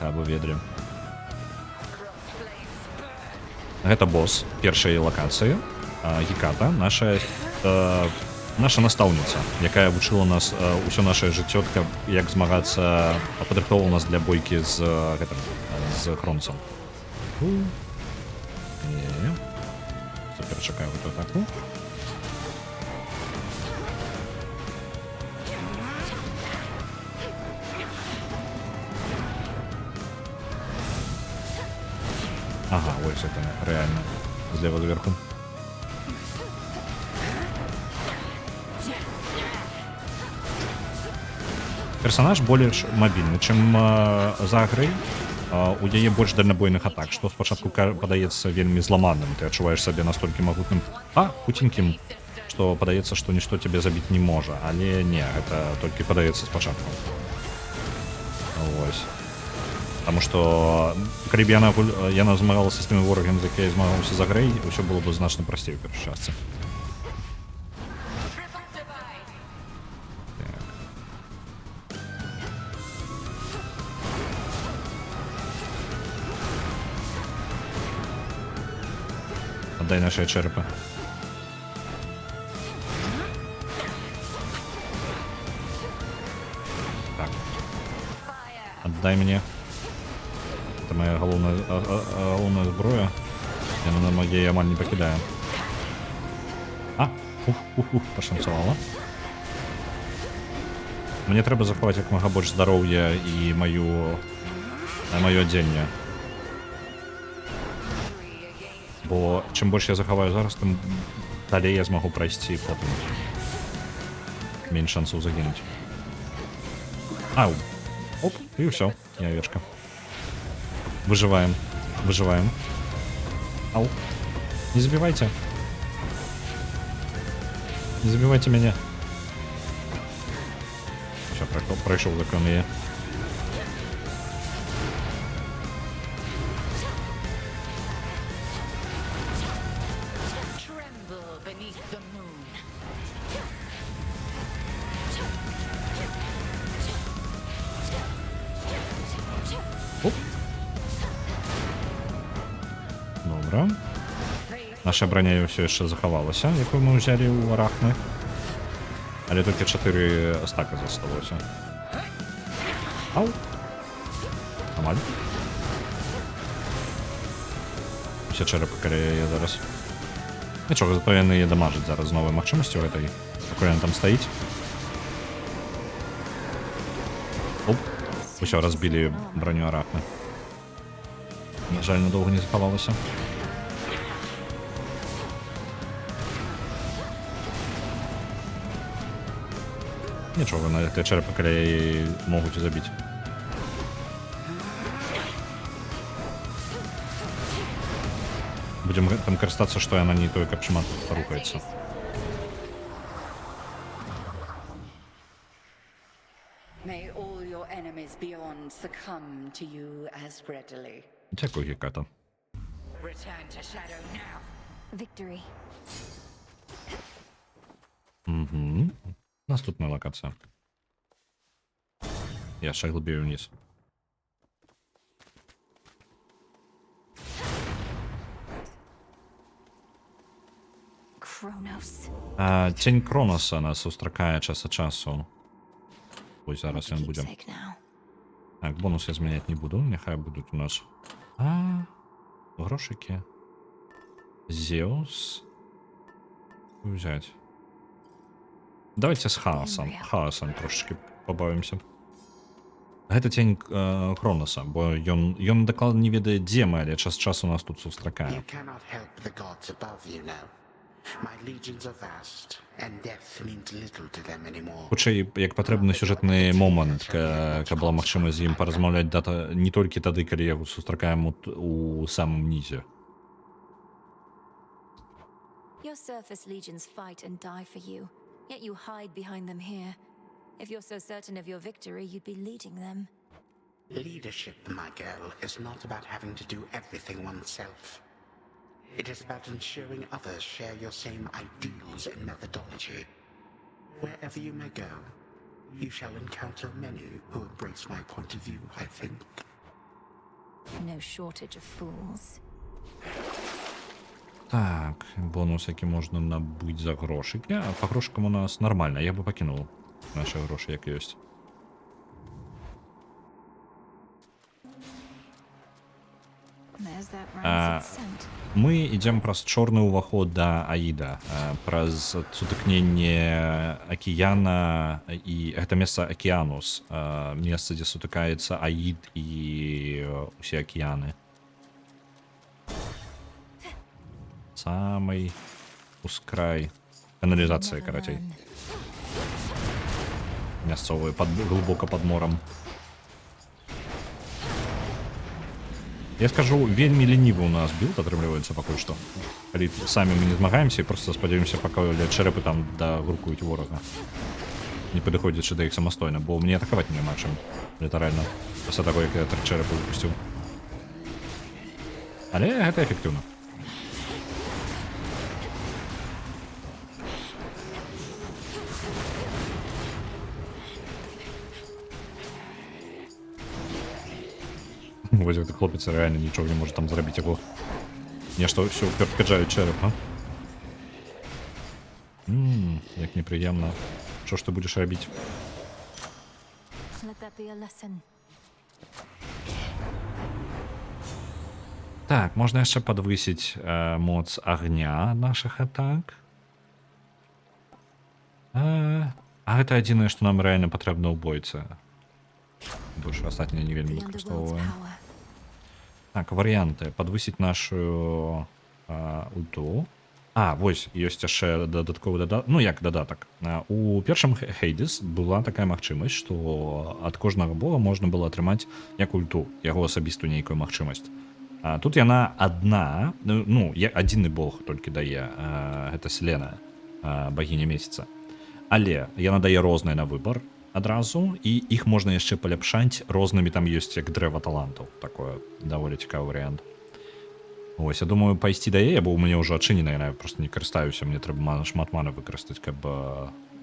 Каб вы ведалі. Гэта босс першай лакацыі. Геката, наша настаўніца, якая вучыла нас усё нашае жыццё, як змагацца, падрыхтоўвала нас для бойкі з Хронцам. Супер, чакаю гэту атаку. Ага, ось это реально. Злева зверху. Персонаж больш мабільны, чым за грай. У яе больш дальнабойных атак, што спачатку падаецца вельмі зламаным. Ты адчуваеш сабе настолькі магутным, хуценькім, што падаецца, што нішто цябе забіць не можа. Але не, гэта толькі падаецца спачатку. Вось. Таму што калі б яна змагалася з тымі ворагамі, з якія змагаўся за грай, усё было б значна прасцей у першай частцы. Отдай наши черепы. Так. Отдай мне. Это моя головная зброя. Я на магии амаль не покидаю. Пошанцевала. Мне трэба захаваць як мага больш здароўя і маё адзенне. Бо чым больш я захаваю зараз, тым далей я змагу прайсці потым. Менш шансаў загінуць. Ау. Оп, і ўсё, я овечка. Выживаем. Ау. Не забивайте. Не забивайте меня. Все, пройшов закон я. Добра. Наша броня ўсё яшчэ захавалася, якую мы ўзялі ў арахны. Але толькі 4 стака засталося. Ау! Амаль. Усе чэрапы каля яе зараз. Нічога, зато яны яе дамажаць зараз з новай магчымасцю гэтай. Такой яна там стаіць. Оп! Усё, разбілі броню арахны. На жаль, надоўга не захавалася. Нічога, на гэтыя чэрапы каля яе могуць забіць. Будем там карыстацца, што яна не той, каб шмат рухаецца. May all your enemies beyond succumb to you as readily. Дзякуй, Геката. Return to shadow now. Victory. Наступная локація. Я ще глибіє вниз. Kronos. Тінь Кроноса нас сустракає час від часу. Ось зараз What він to буде. keepsake now? Так, бонус я зміняти не буду, нехай будуть у нас. Грошики. Зеус. Взять. Давайте з хаосом. Хаосом трошечки побавимося. Гэта тень Кроноса, бо ён дакладна не ведае, дзе мы, але час часу нас тут сустракае. You cannot help the gods above you now. My legions are vast, and death means little to them anymore. Хутчэй, як патрэбны сюжэтны момант, каб была магчымасць з ім паразмаўляць не толькі тады, калі яго сустракаем у самым нізе. Your surface legions fight and die for you, yet you hide behind them here. If you're so certain of your victory, you'd be leading them. Leadership, my girl, is not about having to do everything oneself. It is about ensuring others share your same ideals and methodology. Wherever you may go, you shall encounter many who embrace my point of view, I think. No shortage of fools. Так, бонус, які можна набыць за грошики. А по грошикам у нас нормально, я бы пакінуў наши грошы, як ёсць. There's that rancid scent. Мы ідзем праз чорны ўваход да Аіда, праз сутыкненне акіяна, і гэта месца Акіянус, месца, дзе сутыкаецца Аід і усе акіяны. Самый ускрай каналізацыі, карацей. Мясцовыя глыбока пад морам. Я скажу, вельмі ленівы у нас билд атрымліваецца пакуль што. Калі самі мы не змагаемся і просто спадзяёмся, пака чэрапы там дагуркуюць ворага. Не падыходзячы да іх самастойна, бо мне атакаваць няма чым. Літаральна. Пасля таго, як я 3 чэрапы выпусціў. Але гэта эфектыўна. Вось гэты хлопец реально нічого не може там зрабіць, яго нешта ўсё перкаджаюць чэрап, а? Як непрыемна. Што ж ты будзеш рабіць? Let that be a lesson. Так, можна яшчэ падвысіць моц агня нашых атак. А гэта адзінае, што нам рэальна патрэбна ў бойцы. Больш астатняе не вельмі выкарыстоўваем. Так, варыянты. Падвысіць нашу ульту. Вось, ёсць яшчэ дадатковы дадатак. Ну, як дадатак. У першым Хейдес была такая магчымасць, што ад кожнага бога можна было атрымаць як ульту, яго асабістую нейкую магчымасць. Тут яна адна, ну, адзіны бог толькі дае, гэта Селена, багіня месяца. Але яна дае розныя на выбар адразу, і іх можна яшчэ паляпшаць рознымі, там ёсць як дрэва талантаў. Такое даволі цікавы варыянт. Вось, я думаю, пайсці да яе, бо ў мяне ўжо адчынена, я проста не карыстаюся, мне трэба шмат маны выкарыстаць, каб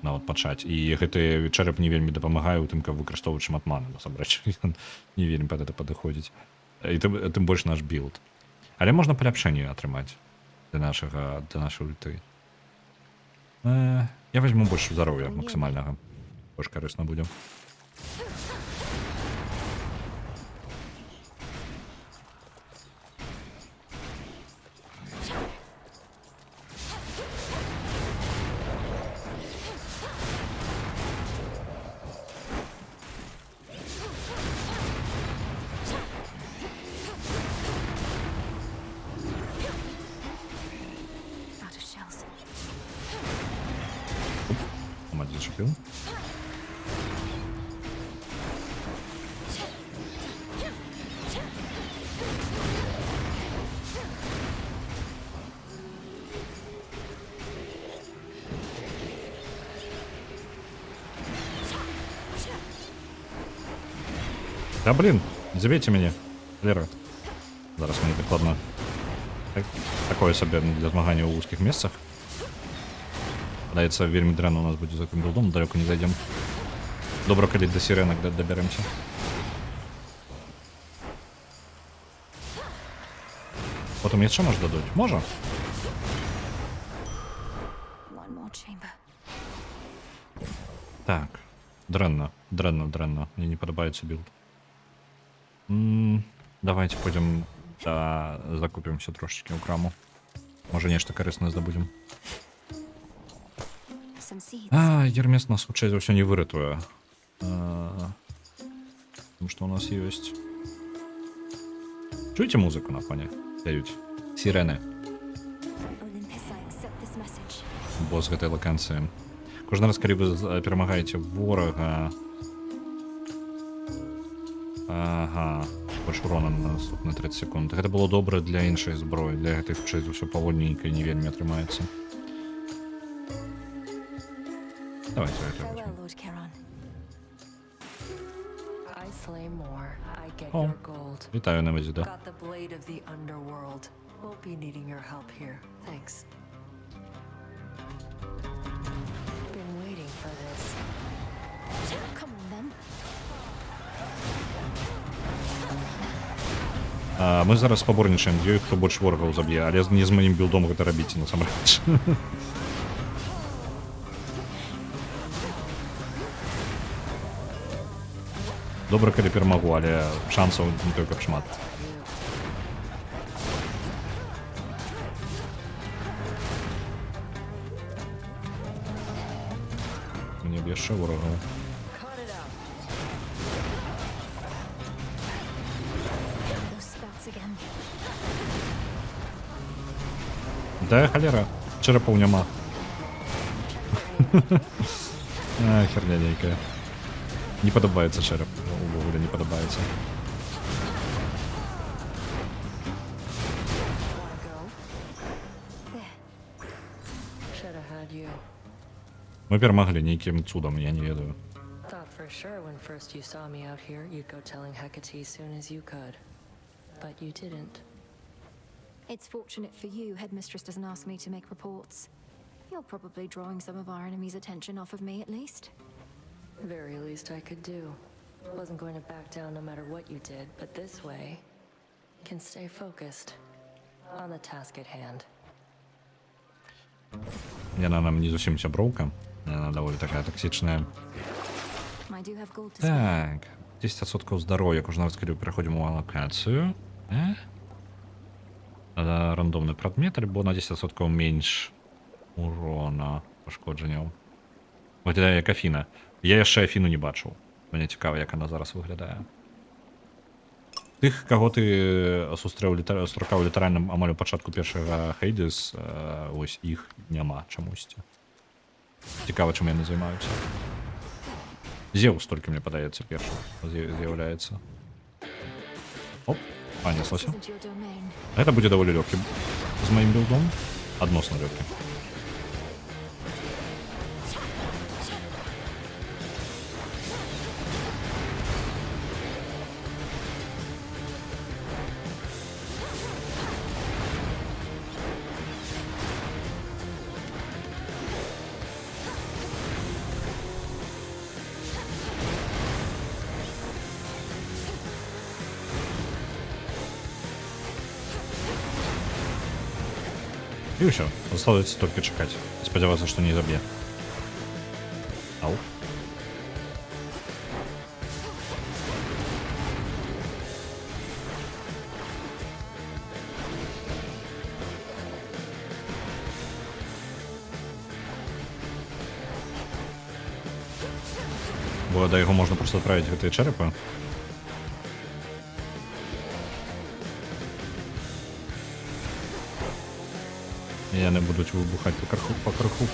нават пачаць. І гэты чэрап не вельмі дапамагае ў тым, каб выкарыстоўваць шмат маны, насамрэч. Не вельмі пад гэта падыходзіць. І тым больш наш білд. Але можна паляпшэнне атрымаць для нашай ульты. Я возьму больш здароўя максімальнага. Больш карысна будзе. Out of shells. Мать зачепил. Да блин, забейте меня, Лера. Зараз мені докладно. Такое собі для змагання у узких месцах. Падаецца, вельмі дрэнна у нас будзе за гэтым билдом, далеко не зайдем. Добра, калі до сиренок доберемся. Потом яшчэ можа дадуць? Можа? Дрэнна. Мне не падабаецца білд. Давайте пойдем закупимся трошечки у краму. Можа нешта карыснае здабудзем. Some seeds. Гермес нас хутчэй за ўсё не выратуе. Потому что у нас ёсць. Чуеце музыку на фоне? Даюць. Сирены. Olympus, I accept this message. Босс гэтай лаканцыі. Кожны раз, калі вы перамагаеце ворага... Ага. Больш урона на наступны 30 секунд. Гэта было добра для іншай зброі. Для гэтай хутчэй за ўсё павольненька і не вельмі атрымаецца. Давайте гэта возьмем. Farewell, Lord Charon. I slay more. I get О, your gold. вітаю на вазі, да? Got the blade of the underworld. Won't be needing your help here. Thanks. Been waiting for this. Come on then. Мы зараз спаборнічаем, ёй хто больш ворагаў заб'е, але не з маім білдом гэта рабіце насамрэч. Добра, калі перамагу, але шансаў не той каб шмат. Мне б яшчэ ворагаў. Those spouts again. Да, халера, чэрапаў няма. Херня нейкая. Не падабаецца чэрап. Увогуле не падабаецца. Wanna go? There. Should have had you. Мы перамаглі нейкім цудам, я не ведаю. Thought for sure when first you saw me out here, you'd go telling Hecate soon as you could. But you didn't. It's fortunate for you, Headmistress doesn't ask me to make reports. You're probably drawing some of our enemy's attention off of me, at least. Very least I could do. Wasn't going to back down no matter what you did, but this way, can stay focused on the task at hand. Яна нам не зусім сяброўка. Яна даволі такая токсічная. I do have gold to spare. Так, 10% здароўя кожны раз, калі пераходзім у лакацыю. Рандомны прадмет, альбо на 10% менш урона пашкоджанняў. Выглядае як Афіна. Я яшчэ Афіну не бачыў. Мне цікава, як она зараз выглядае. Тых, каго ты сустракаў літаральна амаль у пачатку першага Хейдес, вось іх няма чамусьці. Цікава, чым яны займаюцца. Зеўс толькі, мне падаецца, першы з'яўляецца. Оп, панеслася. Isn't your domain. Гэта будзе даволі лёгкім з маім білдом. Адносна лёгкім. І ўсё, застаецца толькі чакаць. Спадзявацца, што не заб'е. Ау. Бо да яго можна проста адправіць гэтыя чэрапы. І яны будуць выбухаць па крыху.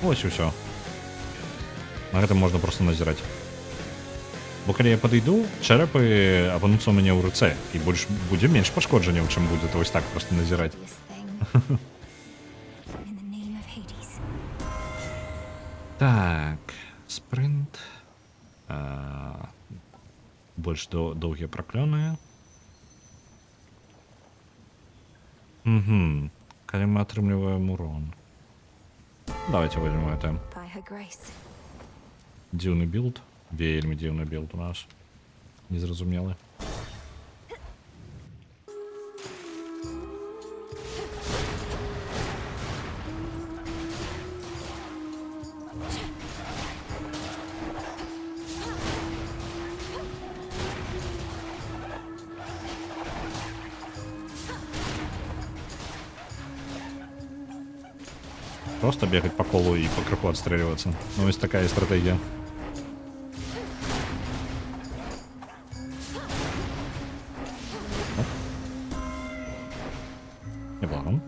Ось і ўсё. На гэтым можна проста назіраць. Бо калі я падыйду, чэрапы апынуцца ў мяне ў руцэ. І больш будзе менш пашкоджанняў, чым будзе вось так проста назіраць. This thing. In the name of Hades. Так, спринт. Больш доўгія праклёны. Калі мы атрымліваем урон. Давайте возьмем это. By her grace. Дзіўны білд. Вельмі дзіўны білд у нас. Незразумелы. Просто бегать по колу и по крюку отстреливаться. Ну, есть такая стратегия. Оп. Неплохо.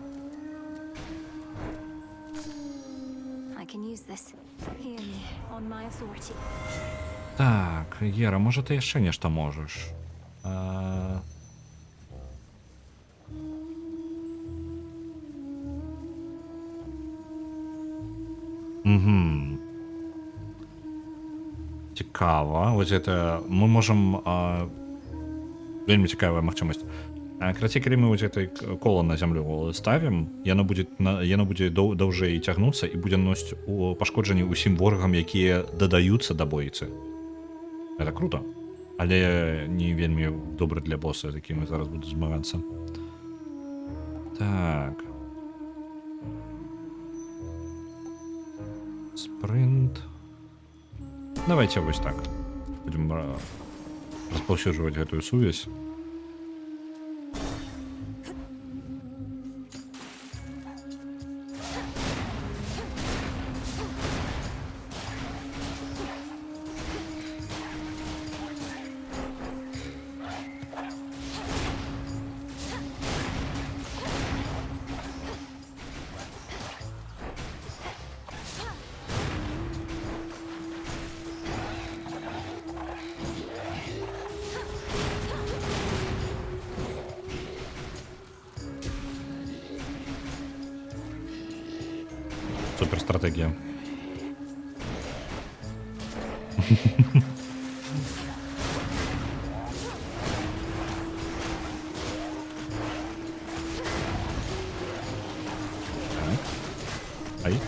I can use this. Hear me on my authority. Так, Єра, може ти ще нешта можеш? Угу. Цікаво. Ось це ми можемо... Вельми цікава магчымасць. Карацей, калі мы вось гэтай кола на зямлю ставім, яно будзе даўжэй цягнуцца і будзе носіць пашкоджанні ўсім ворагам, якія дадаюцца да бойцы. Это круто. Але не вельмі добра для боса, з якім зараз буду змагацца. Так. Спринт. Давайте вось так. Будем распаўсюджваць гэтую сувязь. Супер стратегія. Ай.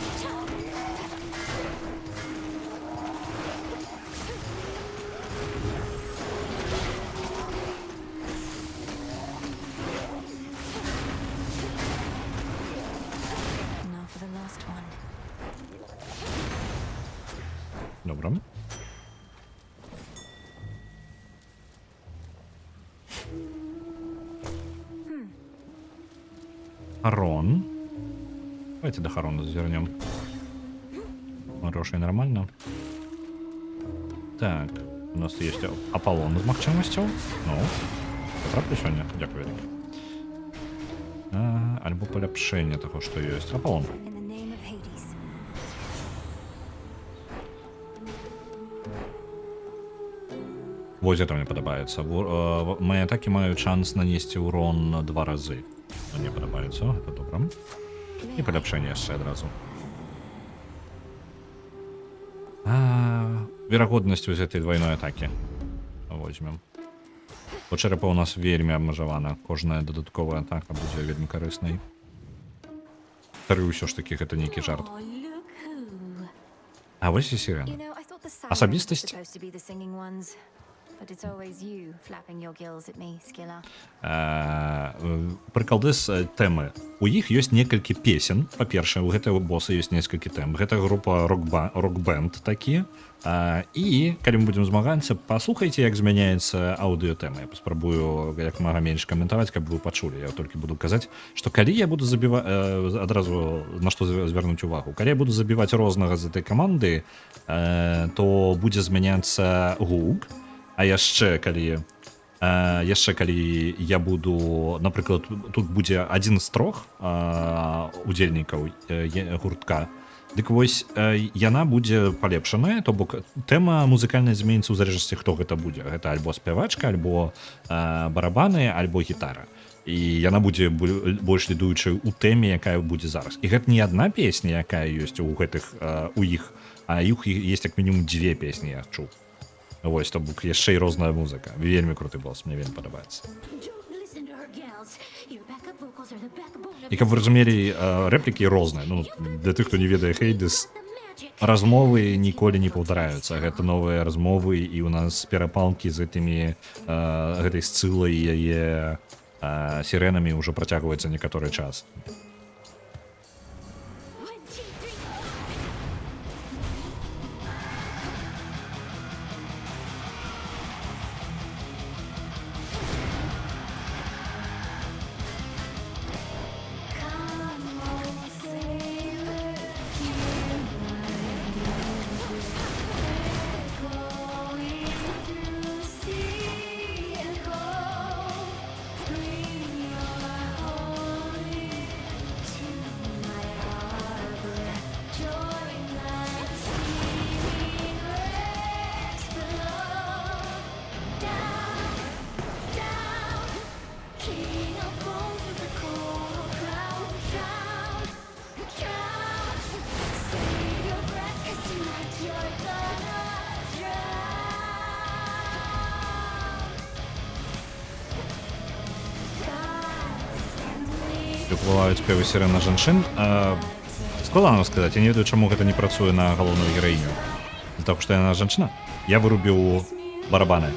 Now for the last one. Добре. Харон. Давайте до Харона зазернем. Хороший, нормально. Так, у нас есть Аполлон з магчымасцяў. Ну, патраплю сёння. Дякую, вялікі. Альбо паляпшэнне таго, што ёсць. Аполлон. In the name of Hades. Вось это мне падабаецца. Мои атакі маюць шанс нанесці урон 2 разы. Мне падабаецца, гэта добра. І паляпшэнне яшчэ адразу. Верагоднасць вось этой двойной атакі. Возьмем. Бо чэрапа у нас вельмі абмежавана. Кожная дадатковая атака будзе вельмі карыснай. Тары ўсё ж такі гэта нейкі жарт. Oh, look who. А вось і сірена. You know, I thought the sirens were Асабістасць. supposed to be the singing ones. But it's always you flapping your gills at me, Skilla. Прыкалды з тэмы. У іх ёсць некалькі песен. Па-першае, у гэтага боса ёсць некалькі тэм. Гэта група рок-бэнд такі. І калі мы будзем змагацца, паслухайце, як змяняецца аўдыётэма. Я паспрабую як мага менш каментаваць, каб вы пачулі. Я толькі буду казаць, што калі я буду забіваць адразу на што звярнуць увагу. Калі я буду забіваць рознага з этой каманды, то будзе змяняцца гук. А яшчэ калі я буду, напрыклад, тут будзе адзін з 3 удзельнікаў гуртка, дык вось яна будзе палепшаная, то бок тэма музыкальная зменіцца ў залежнасці, хто гэта будзе. Гэта альбо спявачка, альбо барабаны, альбо гітара. І яна будзе больш лідуючай у тэме, якая будзе зараз. І гэта не адна песня, якая ёсць у іх, а іх ёсць як мінімум 2 песні, я чуў. Вось, то бок яшчэ і розная музыка. Вельмі круты бос, мне вельмі падабаецца. І каб вы разумелі, рэплікі розныя. Ну, для тых, хто не ведае Хейдес, размовы ніколі не паўтараюцца. Гэта новыя размовы, і у нас перапалкі з гэтай сцылай і яе сірэнамі ўжо працягваецца некаторы час. Уплываюць спевы сірена жанчын. Складана сказаць, я не ведаю, чаму гэта не працуе на галоўную гераіню. З-за таго, што яна жанчына. Я вырубіў барабаны.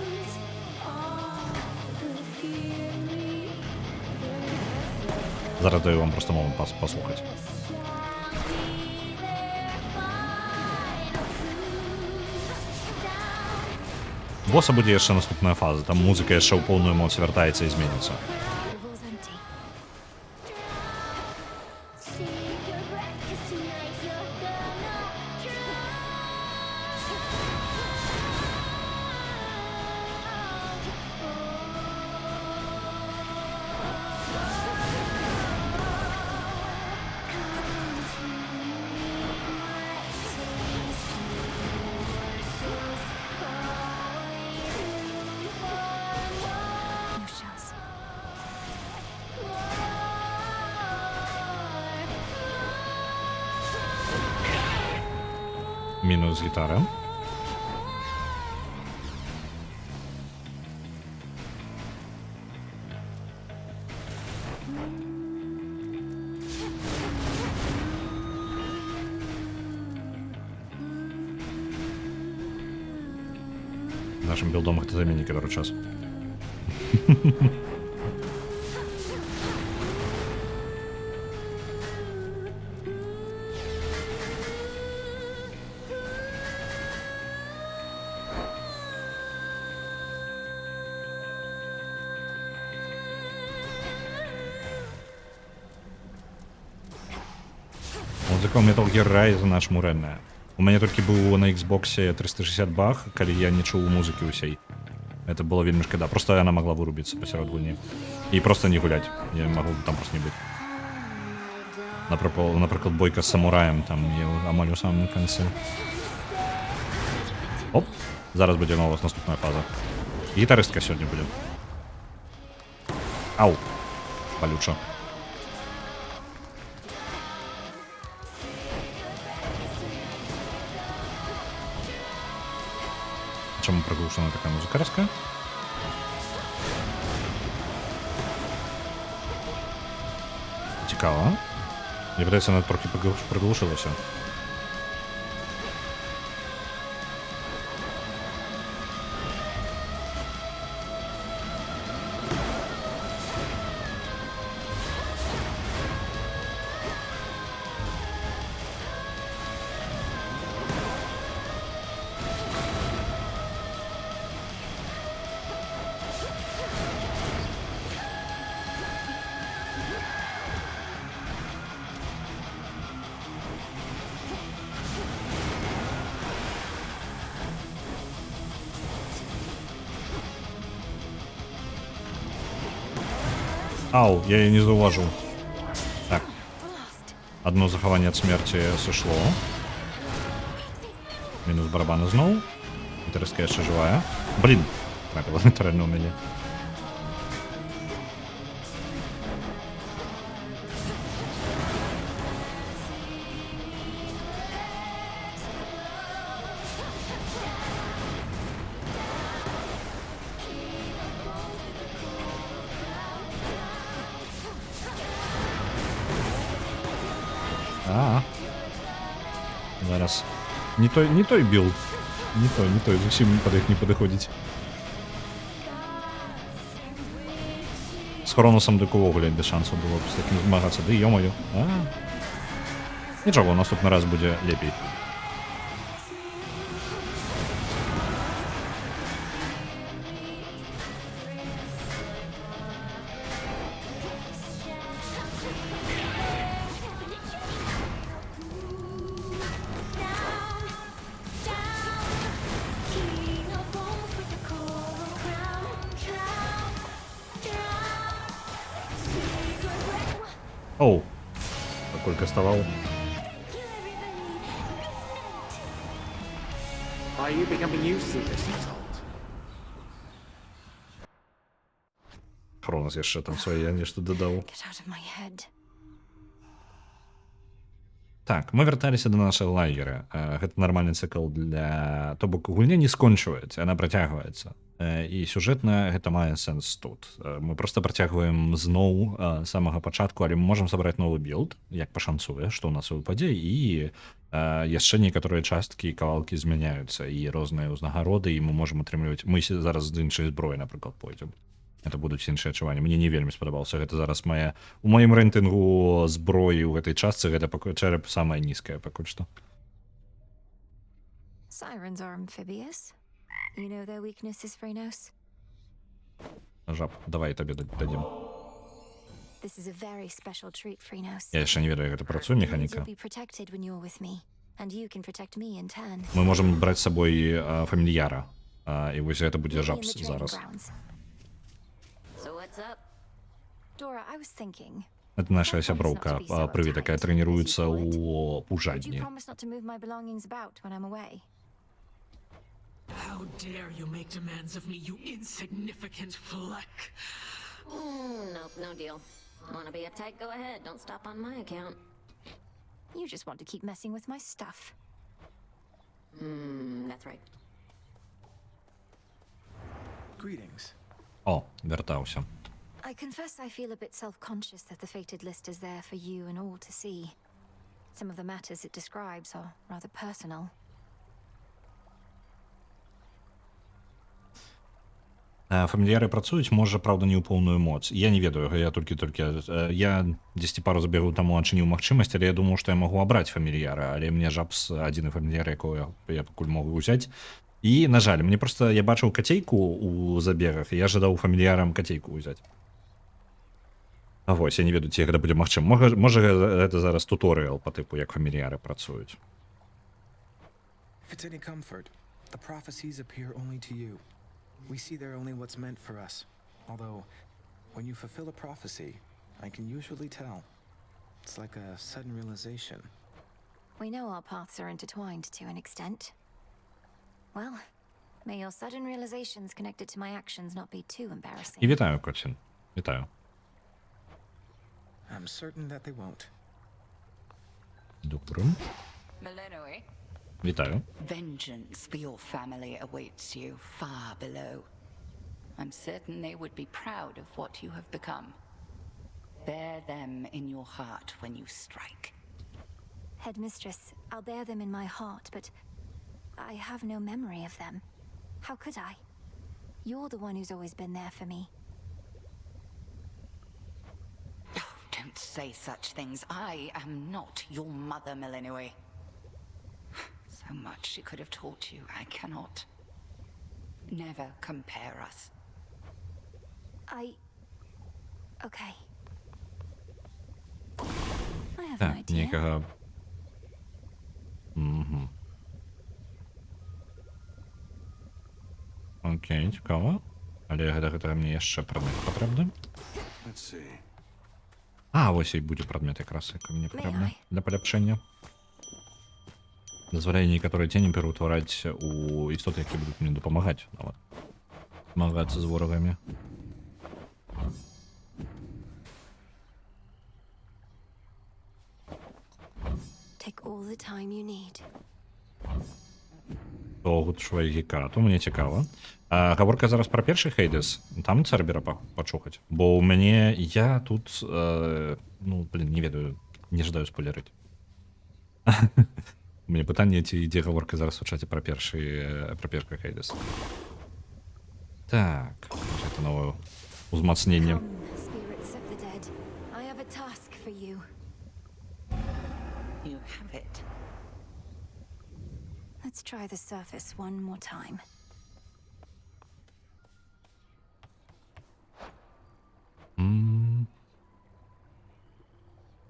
Зараз даю вам просто момент паслухаць. Боса будзе яшчэ наступная фаза, там музыка яшчэ ў поўную моц вяртаецца і зменіцца. The vault's empty. No shells. Мінус гітара. Нашим білдом хто замінники беруть час. Музыка ў Metal Gear Rise наш мурэнная. У мяне толькі быў на Xbox 360 баг, калі я не чуў музыкі ўсей. Это было вельмі шкада. Просто яна могла вырубіцца пасярод гульні. І просто не гуляць. Я магу там просто не быць. Напрыклад, бойка з самураем там амаль у самым канцы. Оп! Зараз будзе у вас наступная фаза. Гітарыстка сёння будзе. Ау! Балюча. Чому приглушена така музикарська? Цікаво. Мені здається, вона трохи приглушилася. Ау, я її не зауважив. Так. Одно заховання від смерті сошло. Мінус барабани знову. Гітаристка ще живая. Блін, трапила літерально у мене. Зараз. Не той білд. Не той. Зовсім під їх не підходить. З Хроносом дикого гулять без шансу було б з таким змагатися. Да йо-моє. Нічого, наступний раз буде лепей. Оу, сколько вставал. Are you becoming used to this insult? Хронос яшчэ там своє нешта додав. Get out of my head. Так, мы вярталіся да нашага лагера. Гэта нармальны цыкл для... То бок гульня не скончваецца, яна працягваецца. І сюжэтна гэта мае сэнс тут. Мы проста працягваем зноў з самага пачатку, але мы можам сабраць новы білд, як пашанцуе, што ў нас выпадзе, і яшчэ некаторыя часткі і кавалкі змяняюцца, і розныя ўзнагароды, і мы можам атрымліваць... Мы зараз з іншай зброі, напрыклад, пойдзем. Это будуць іншыя адчуванні. Мне не вельмі спадабаўся. Гэта зараз у маім рэйтынгу зброі ў гэтай частцы гэта чэрэп самая нізкая пакуль што. Sirens are amphibious. You know their weaknesses, Phrynos? Жаб, давай табе дадзім. This is a very special treat, Phrynos. Я яшчэ не ведаю, як гэта працуе механіка. You'll be protected when you're with me, and you can protect me in turn. Мы можам браць з сабой фамільяра. І вось гэта будзе жаб зараз. So what's up? Dora, I was thinking. Это наша сяброўка Прыві, такая трэніруецца ў Would you пужадні. promise not to move my belongings about when I'm away? How dare you make demands of me, you insignificant fleck? Nope, no deal. Wanna be uptight? Go ahead. Don't stop on my account. You just want to keep messing with my stuff. That's right. Greetings. О, вяртаўся. I confess I feel a bit self-conscious that the fated list is there for you and all to see. Some of the matters it describes are rather personal. Фамільяры працуюць, можа, праўда, не ў поўную моц. Я не ведаю, я толькі... Я 10 пару забегаў таму адчыніў магчымасць, але я думаў, што я магу абраць фамільяра, але мне жабс адзіны фамільяр, якого я пакуль могу ўзяць. І, на жаль, мне проста... Я бачыў кацейку ў забегах, і я жадаў фамільярам кацейку ўзяць. А вось, я не ведаю, ці гэта будзе магчым. Можа, гэта зараз туторыял па тыпу, як фамільяры працуюць. If it's any comfort, the prophecies appear only to you. We see there only what's meant for us. Although, when you fulfill a prophecy, I can usually tell. It's like a sudden realization. We know our paths are intertwined to an extent. Well, may your sudden realizations connected to my actions not be too embarrassing. І вітаю, Коцін. Вітаю. I'm certain that they won't. Добре. Melinoe, Вітаю. vengeance for your family awaits you far below. I'm certain they would be proud of what you have become. Bear them in your heart when you strike. Headmistress, I'll bear them in my heart, but I have no memory of them. How could I? You're the one who's always been there for me. Oh, don't say such things. I am not your mother, Melinoe. So much she could have taught you. I cannot. Never compare us. Okay. I have an Так, idea. некага... Угу. Окей, цікаво. Але гэта мне яшчэ прадмет патрэбны. А, вось і будзе прадмет якраз, які мне патрэбны для паляпшэння. Дазваляе некаторыя цені пераўтвараць у істоты, якія будуць мне дапамагаць нават. Змагацца з ворагамі. Take all the time you need. Тогут швайгіка, то мне цікава. Гаворка зараз пра першы Хейдес. Там Цербера пачухаць. Бо ў мяне я тут, не ведаю, не жадаю спойлерыць. У мяне пытанне, ці ідзе гаворка зараз у чаце пра першы Хейдес. Так, гэта новае узмацненне. Spirits of the dead, I have a task for you. You have it. Let's try the surface one more time.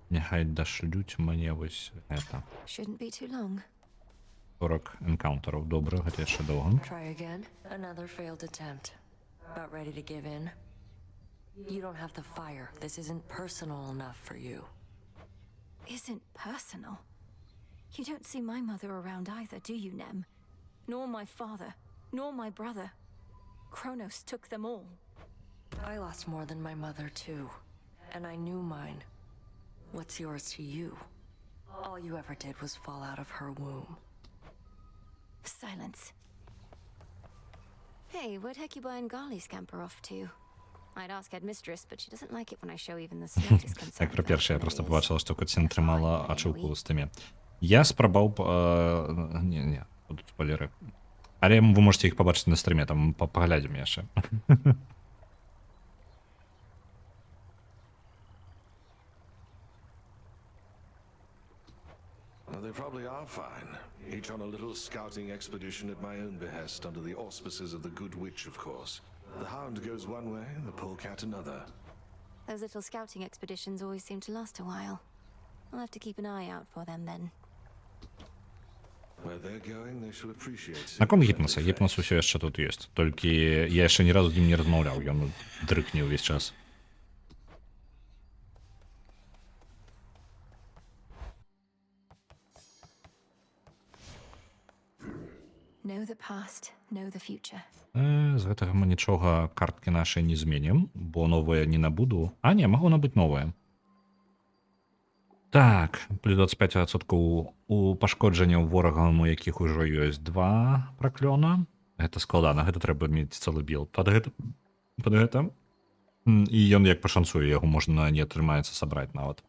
Нехай дашлють мне вось гэта. Shouldn't be too long. 40 энкаунтараў, добра, гэта яшчэ доўга. Try again. Another failed attempt. About ready to give in. You don't have the fire. This isn't personal enough for you. Isn't personal? You don't see my mother around either, do you, Nem? Nor my father, nor my brother. Kronos took them all. I lost more than my mother, too. And I knew mine. What's yours to you? All you ever did was fall out of her womb. Silence. Hey, where'd Hecuba and Gali scamper off to? I'd ask Headmistress, but she doesn't like it when I show even the slightest concern. Так, про перше, я просто побачила, що Котсін тримала ачівку в стимі. Я спробував... Ні, будуть спойлери. Але ви можете їх побачити на стрімі, там поглядім я ще. Well, they probably are fine. Each on a little scouting expedition at my own behest, under the auspices of the Good Witch, of course. The Hound goes one way, the Polecat another. Those little scouting expeditions always seem to last a while. I'll have to keep an eye out for them then. Where they're going, they should appreciate. На ком гіпноса? Гіпнос усе яшчэ тут ёсць. Толькі я яшчэ ні разу з ім не размаўляў, ён дрыкне ўвесь час. Know the past, know the future. З гэтага мы нічога карткі нашай не зменім, бо новыя не набуду. А не, магу набыць новыя. Так, плюс 25% у пашкоджанняў ворагам, у якіх ужо ёсць 2 праклёна. Гэта складана, гэта трэба мець цэлы білд пад гэта. І ён як пашанцуе, яго можна не атрымаецца сабраць нават.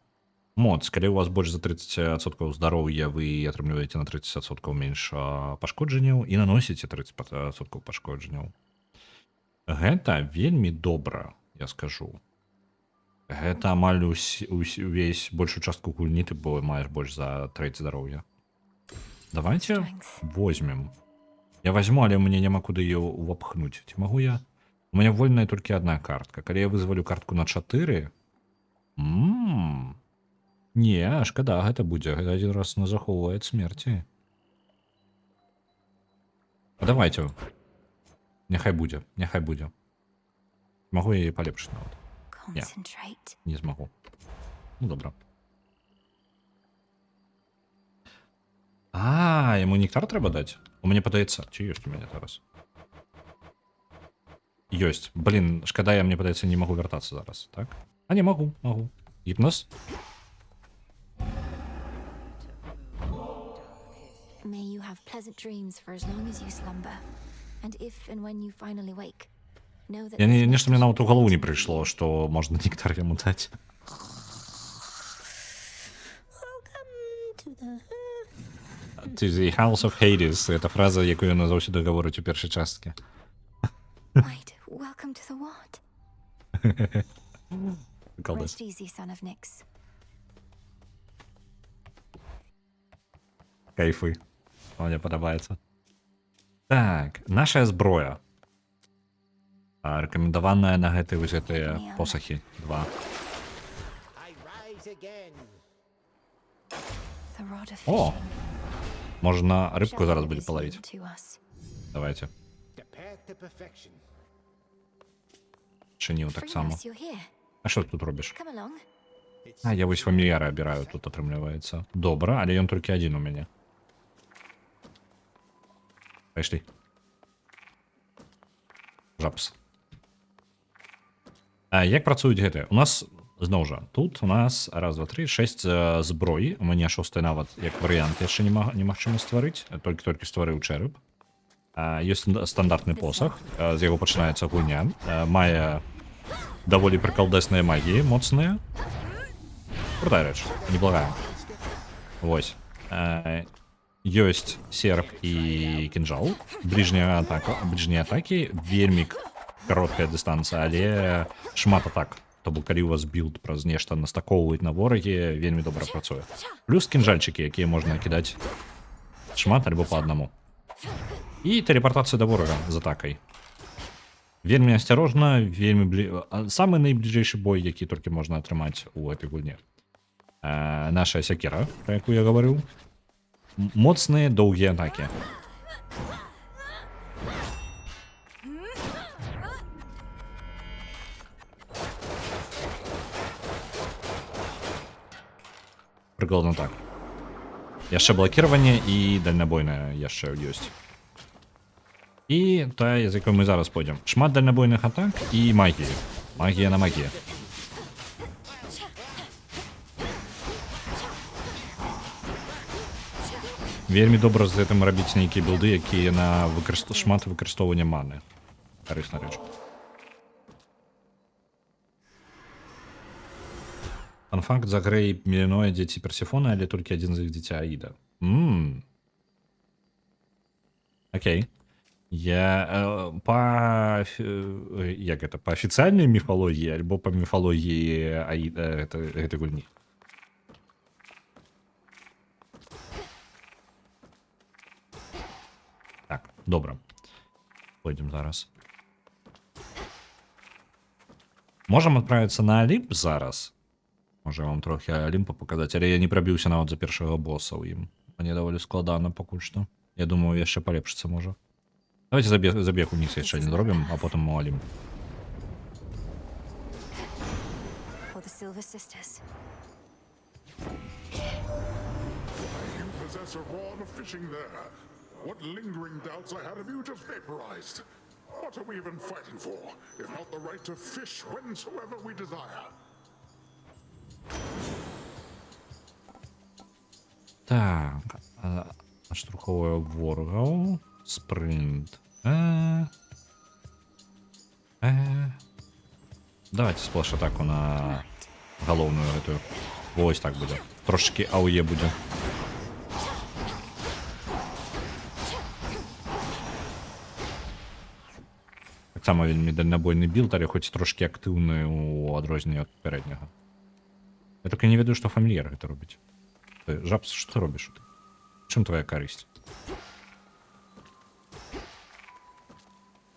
Моц, калі у вас больш за 30% здароўя, вы атрымліваеце на 30% менш пашкоджанняў і наносіце 30% пашкоджанняў. Гэта вельмі добра, я скажу. Гэта амаль увесь большую частку гульні ты маеш больш за трэць здароўя. Давайте возьмем. Я возьму, але мне няма куды ее увапхнуць. Ці магу я? У меня вольная толькі одна картка. Калі я вызвалю картку на 4... Не, шкада, гэта будзе. Гэта один раз на захоўвае смерці. А давайте. Няхай будзе, няхай будзе. Магу я яе палепшыць нават. Не, не змагу. Ну, добра. А, яму нектар трэба даць? У мяне падаецца. Ці ёсць у мяне зараз? Ёсць. Блин, шкада, я, мне падаецца, не магу вяртацца зараз, так? А не, магу. Гіпноз? May you have pleasant dreams for as long as you slumber. And if and when you finally wake, know that... Нешта мне нават у галаву не прыйшло, што можна нектар яму даць. To the House of Hades. Гэта фраза, якую ён заўсёды гаворыць у першай часткі. Wait, welcome to the what? Приколдес. Rest easy, son of Nyx. Кайфы. Мне падабаецца. Так, наша зброя. Рэкамендаваная на гэтыя вось гэтыя посахі. 2. О! Можна рыбку зараз будзе палавіць. Давайте. Чыніў таксама. А што тут робіш? А, я вось фамільяра абіраю, тут атрымліваецца. Добра, але ён толькі адзін у мяне. Пайшлі. Жапс. Як працуюць гэтыя? У нас, зноў жа, тут у нас 1, 2, 3, 6 зброі. У мяне 6 нават, як варыянт, яшчэ немагчыма стварыць. Толькі стварыў чэрап. Ёсць стандартны посах, з яго пачынаецца гульня. Мае даволі прыкалдэсныя магіі, моцныя. Крутая рэч, неблагая. Вось. Ёсць серп і кінжал. Бліжняя атакі, вельмі кароткая дыстанцыя, але шмат атак. То бок, калі у вас білд праз нешта настакоўваюць на ворагі, вельмі добра працуе. Плюс кінжальчыкі, якія можна кідаць шмат альбо па аднаму. І тэлепартацыя да ворага з атакай. Вельмі асцярожна, самы найбліжэйшы бой, які толькі можна атрымаць у гэтай гульні. Наша сякера, про якую я гаварыў. Моцныя доўгія атакі. Прыкладна так. Яшчэ блакіраванне і дальнабойная яшчэ ёсць. І тая, з якой мы зараз пойдзем. Шмат дальнабойных атак і магіі. Магія на магія. Вельмі добра з гэтым рабіць нейкія білды, якія на шмат выкарыстоўвання маны. Карысна рэч. Фан-факт, за грэй Меліноя дзеці Персефоны, але толькі адзін з іх дзіця Аіда. Окей. Я як гэта, па афіцыяльнай міфалогіі альбо па міфалогіі Аіда гэтай гульні? Так, добра. Пойдем зараз. Можам адправіцца на Алімп зараз. Можа вам трохі Алімпа паказаць, але я не прабіўся нават за першага боса ў ім. Мне даволі складана пакуль што. Я думаю, яшчэ палепшыцца можа. Давайте забег униз яшчэ не зробім, а потым у Алімп. For the Silver Sisters. You possess a rod of fishing there. What lingering doubts I had of you just vaporized. What are we even fighting for, if not the right to fish whensoever we desire? Так, штурховую ворогаў, спринт. Давайте сплэш-атаку на галоўную гэтую. Вось так будзе. Трошки АОЕ будзе. Таксама вельмі дальнабойны білд, але хоць трошки актыўны у адрозненне ад папярэдняга. Я только не ведаю, што фамільяр гэта робіць. Жабс, што робіш ты? Чым твоя карысць?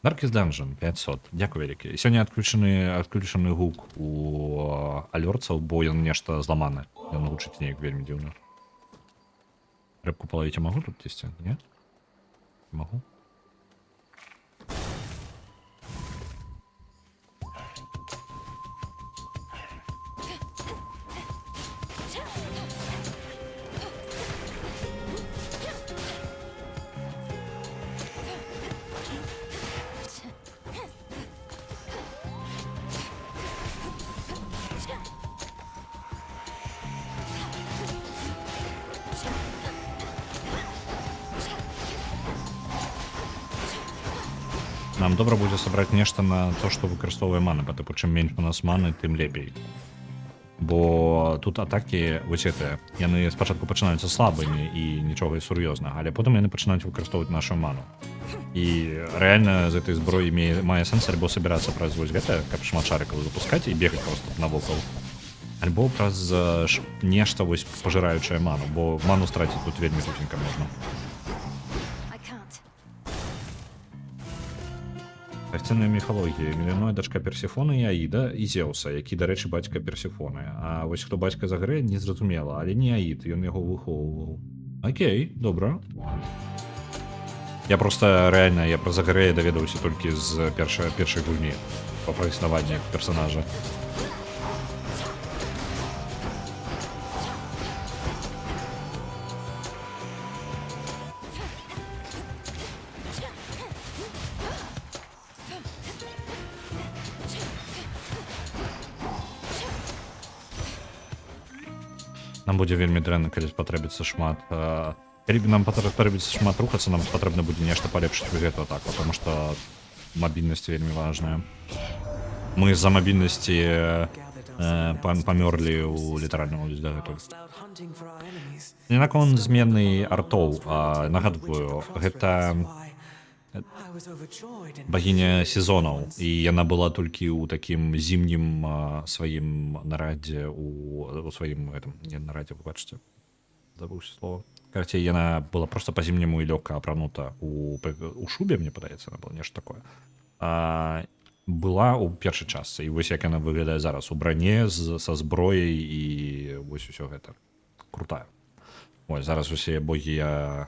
Darkest Dungeon 500. Дзякуй вялікі. Сёння адключаны гук у алёрцаў, бо ён нешта зламаны. Ён гучыць неяк вельмі дзіўна. Рэбку палавіць я магу тут дзесьці? Не? Магу? Нам добра будзе сабраць нешта на то, што выкарыстоўвае маны, па тыпу, чым менш у нас маны, тым лепей. Бо тут атакі, вось гэтыя, яны спачатку пачынаюцца слабымі і нічога сур'ёзнага, але потым яны пачынаюць выкарыстоўваць нашу ману. І рэальна з гэтай зброі мае сэнс альбо сабірацца праз вось гэта, каб шмат шарыкаў запускаць і бегаць проста навокал. Альбо праз нешта вось пажыраючае ману, бо ману страціць тут вельмі тутенька можна. Афіцыйная міфалогія. Меліноя дачка Персефоны і Аіда і Зеуса, які, дарэчы, бацька Персефоны. А вось хто бацька за грэ, не зразумела, але не Аід, ён яго выхоўваў. Окей, добра. Я просто рэальна, я пра Загрэя даведаўся толькі з першай гульні па праіснаванні персонажа. Нам будзе вельмі дрэнна, калі спатрэбіцца шмат. Калі нам патрэбіцца шмат рухацца, нам патрэбна будзе нешта палепшыць вось гэту атаку, потому што мабільнасць вельмі важная. Мы з-за мабільнасці памёрлі ў літаральным дагэтуль. Не наконт змены артоў, нагадваю, гэта багіня сезонаў, і яна была толькі ў такім зімнім сваім нарадзе у сваім не нарадзе, выбачце, забыўся слова. Карацей, яна была просто па-зімняму і лёгка апранута у шубе, мне падаецца, она была нешта такое. Была ў першай частцы, і вось як яна выглядае зараз у броне са зброяй і вось усё гэта крутая. Ой, зараз усе богі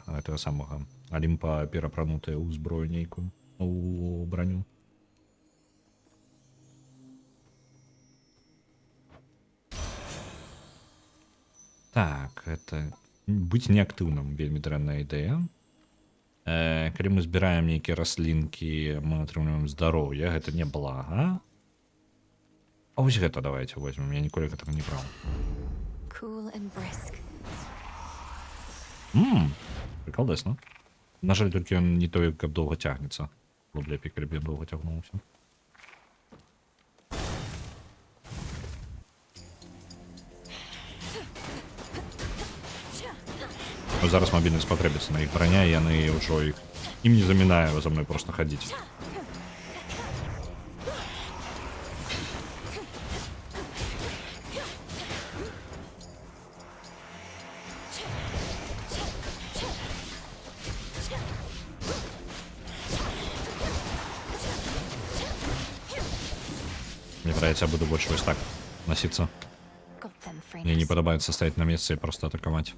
гэтага самага Алімпа перапранутыя ў зброю нейкую, у броню. Так, это быць неактыўным вельмі дрэнная ідэя. Калі мы збіраем нейкія раслінкі, мы атрымліваем здароўе, гэта не блага. А вось гэта давайте возьмем, я ніколі гэтага не браў. Прикалдес, ну? На жаль, тільки він не той, як довго тягнеться. Було б лепі, коли б він довго тягнувся. Ось зараз мобільність потребується на їх броня, і вони вже їм не замінає за мною просто ходити. Мне нравится, я буду больше вот так носиться. Мне не подобается стоять на месте и просто атаковать.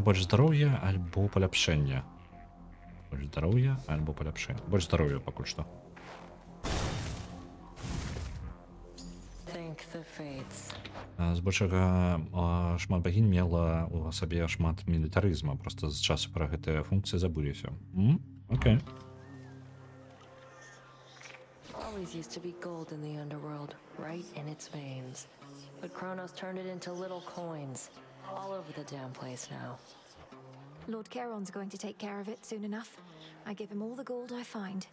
Больше здоровья, альбо поляпшення. Больше здоровья, альбо поляпшення. Больше здоровья пока что. Thank the fates. Збольшага шмат богінь мела у сабе шмат мілітарызма. Просто з часу пра гэтыя функцыі забыліся. Окей. Always used to be gold in the underworld, right in its veins. But Kronos turned it into little coins. All over the damn place now. Lord Charon's going to take care of it soon enough. I give him all the gold I find.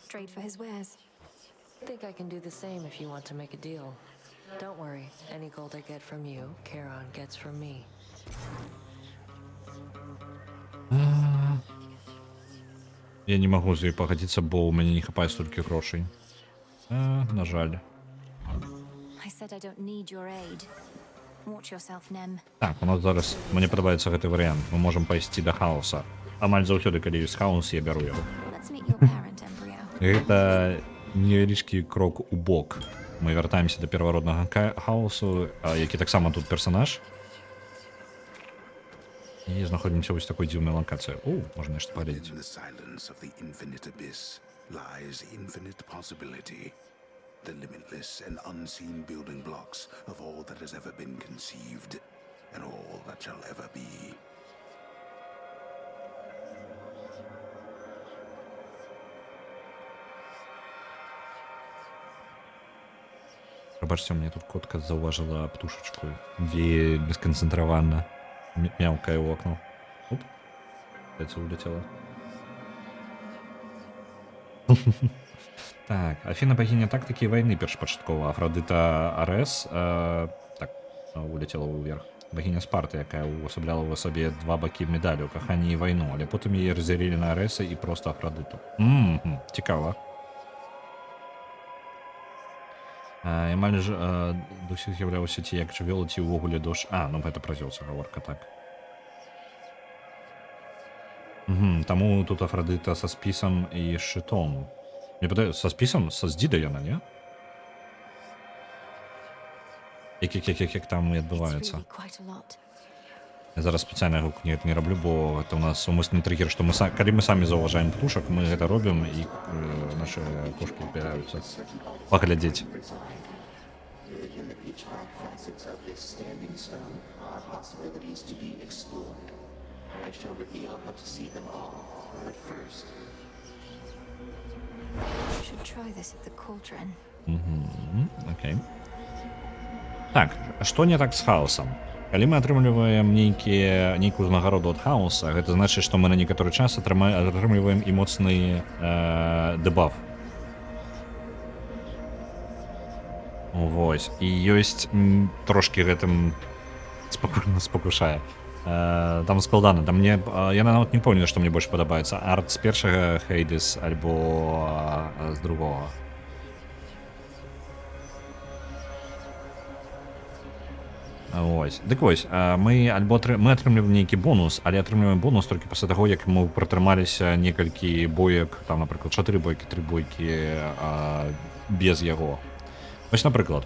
Trade for his wares. I think I can do the same if you want to make a deal. Don't worry, any gold I get from you, Charon gets from me. Я не могу з ёй пагадзіцца, бо ў мяне не хапае столькі грошай. На жаль. I said I don't need your aid. Watch yourself, Nem. Так, у нас зараз, мне падабаецца гэты варыянт. Мы можам пайсці да хаоса. Амаль заўсёды, калі ёсць хаос, я бяру яго. Let's meet your parent, Embryo. Гэта невялічкі крок у бок. Мы вяртаемся да первороднага хаосу, які таксама тут персонаж. І знаходзімся вось такой дзіўнай лакацыі. О, можна нешта паглядзець. The limitless and unseen building blocks of all that has ever been conceived, and all that shall ever be. Пробачце, у меня тут котка заўважыла птушечку. Вельмі сканцэнтравана. Мяўкае ў окно. Оп. Это улетела. Так, Афіна богиня тактики и войны першапачаткова, Афродита Арес, так, улетела ўверх. Богиня Спарты, якая увасабляла ў сабе два бакі медалі ў каханні і вайну, але потым яе раздзялілі на Ареса і просто Афродиту. Цікава. Амаль ж да ўсіх з'яўляўся ці як жывёла, ці ўвогуле дождж. Ну гэта пра Зеўса гаворка, так. Таму тут Афродита са спісам і шчытом. Мне падаецца, са спісам, са здзіда яна, не? Як там і адбываецца. Я зараз спецыяльна гук не раблю, бо гэта ў нас умысны триггер, што калі мы самі заўважаем птушак, мы гэта робім, і нашы кошкі ўпіраюцца. Паглядзець. Should try this at the cauldron. Окей. Так, што не так з хаосам? Калі мы атрымліваем нейкую ўзнагароду ад хаоса, гэта значыць, што мы на некаторы час атрымліваем і моцны дэбаф. Вось. І ёсць трошкі гэтым спакушае. Там складана. Там мне, я нават не помню, што мне больш падабаецца. Арт з першага Хейдес альбо з другога. Вось. Дык вось, мы атрымліваем нейкі бонус, але атрымліваем бонус толькі пасля таго, як мы пратрымаліся некалькі боек, там, напрыклад, 4 бойкі, 3 бойкі без яго. Вось, напрыклад,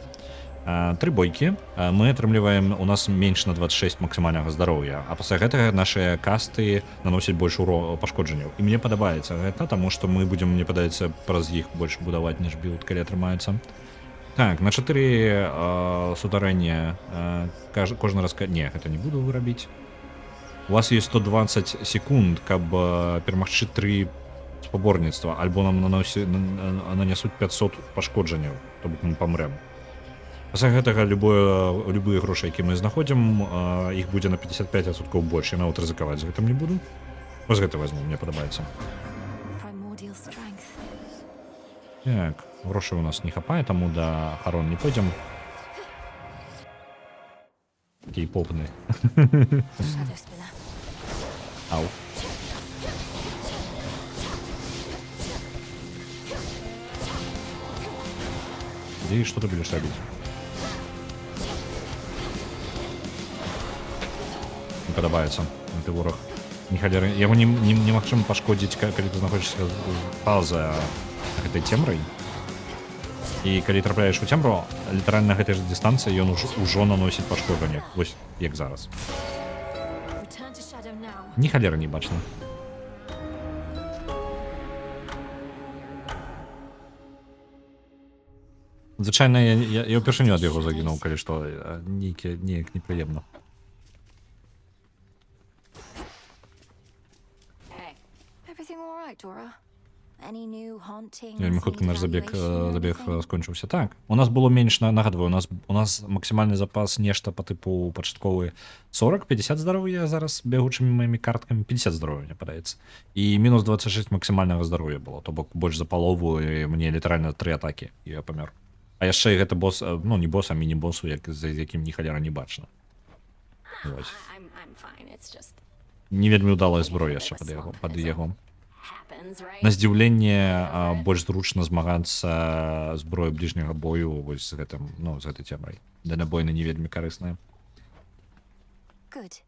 3 бойкі мы атрымліваем, у нас менш на 26 максімальнага здароўя, а пасля гэтага нашыя касты наносяць больш пашкоджанняў. І мне падабаецца гэта, таму што мы будзем, мне падаецца, праз іх больш будаваць, ніж білд, калі атрымаецца. Так, на 4 сударэння кожны раз... Не, гэта не буду вырабіць. У вас есть 120 секунд, каб перамагчы 3 спаборніцтва, альбо нам нанесуць 500 пашкоджанняў, то бок мы памрэм. Пасля гэтага любыя грошы, які мы знаходзім, іх будзе на 55% больш. Я нават рызыкаваць з гэтым не буду. Вось гэта возьму, мне падабаецца. Primordial strength. Так, грошай у нас не хапае, таму да Харон не пойдзем. Кей-попны. Shadow spinner. Ау. Ды што ты будзеш рабіць? Не падабаецца гэты вораг. Нехалеры, яго немагчыма пашкодзіць, калі ты знаходзішся па-за гэтай цемрай. І калі трапляеш у цемру, літаральна гэтай ж дыстанцыі ён ужо наносіць пашкоджанне. Вось як зараз. Return to shadow now. Ні халеры не бачна. Звычайна я ўпершыню ад яго загінуў, калі што неяк непрыемна. Everything all right, Dora? Any new hauntings? Вельмі хутка наш забег anything? скончыўся. Так, у нас было менш, нагадваю, у нас максімальны запас нешта по тыпу пачатковы 40-50 здароўя зараз бегучымі маімі карткамі, 50 здароўя, мне падаецца. І мінус 26 максімальнага здароўя было, то бок больш за палову, і мне літаральна 3 атакі, і я памёр. А яшчэ і гэта босс, ну не босс, а міні-босу, з якім ні халера не бачна. Вось. Не вельмі ўдалая зброя яшчэ пад яго. На здзіўленне больш зручна змагацца зброю бліжняга бою вось з гэтым, ну, з гэтай цемрай. Дальнабойна не вельмі карысная. Good.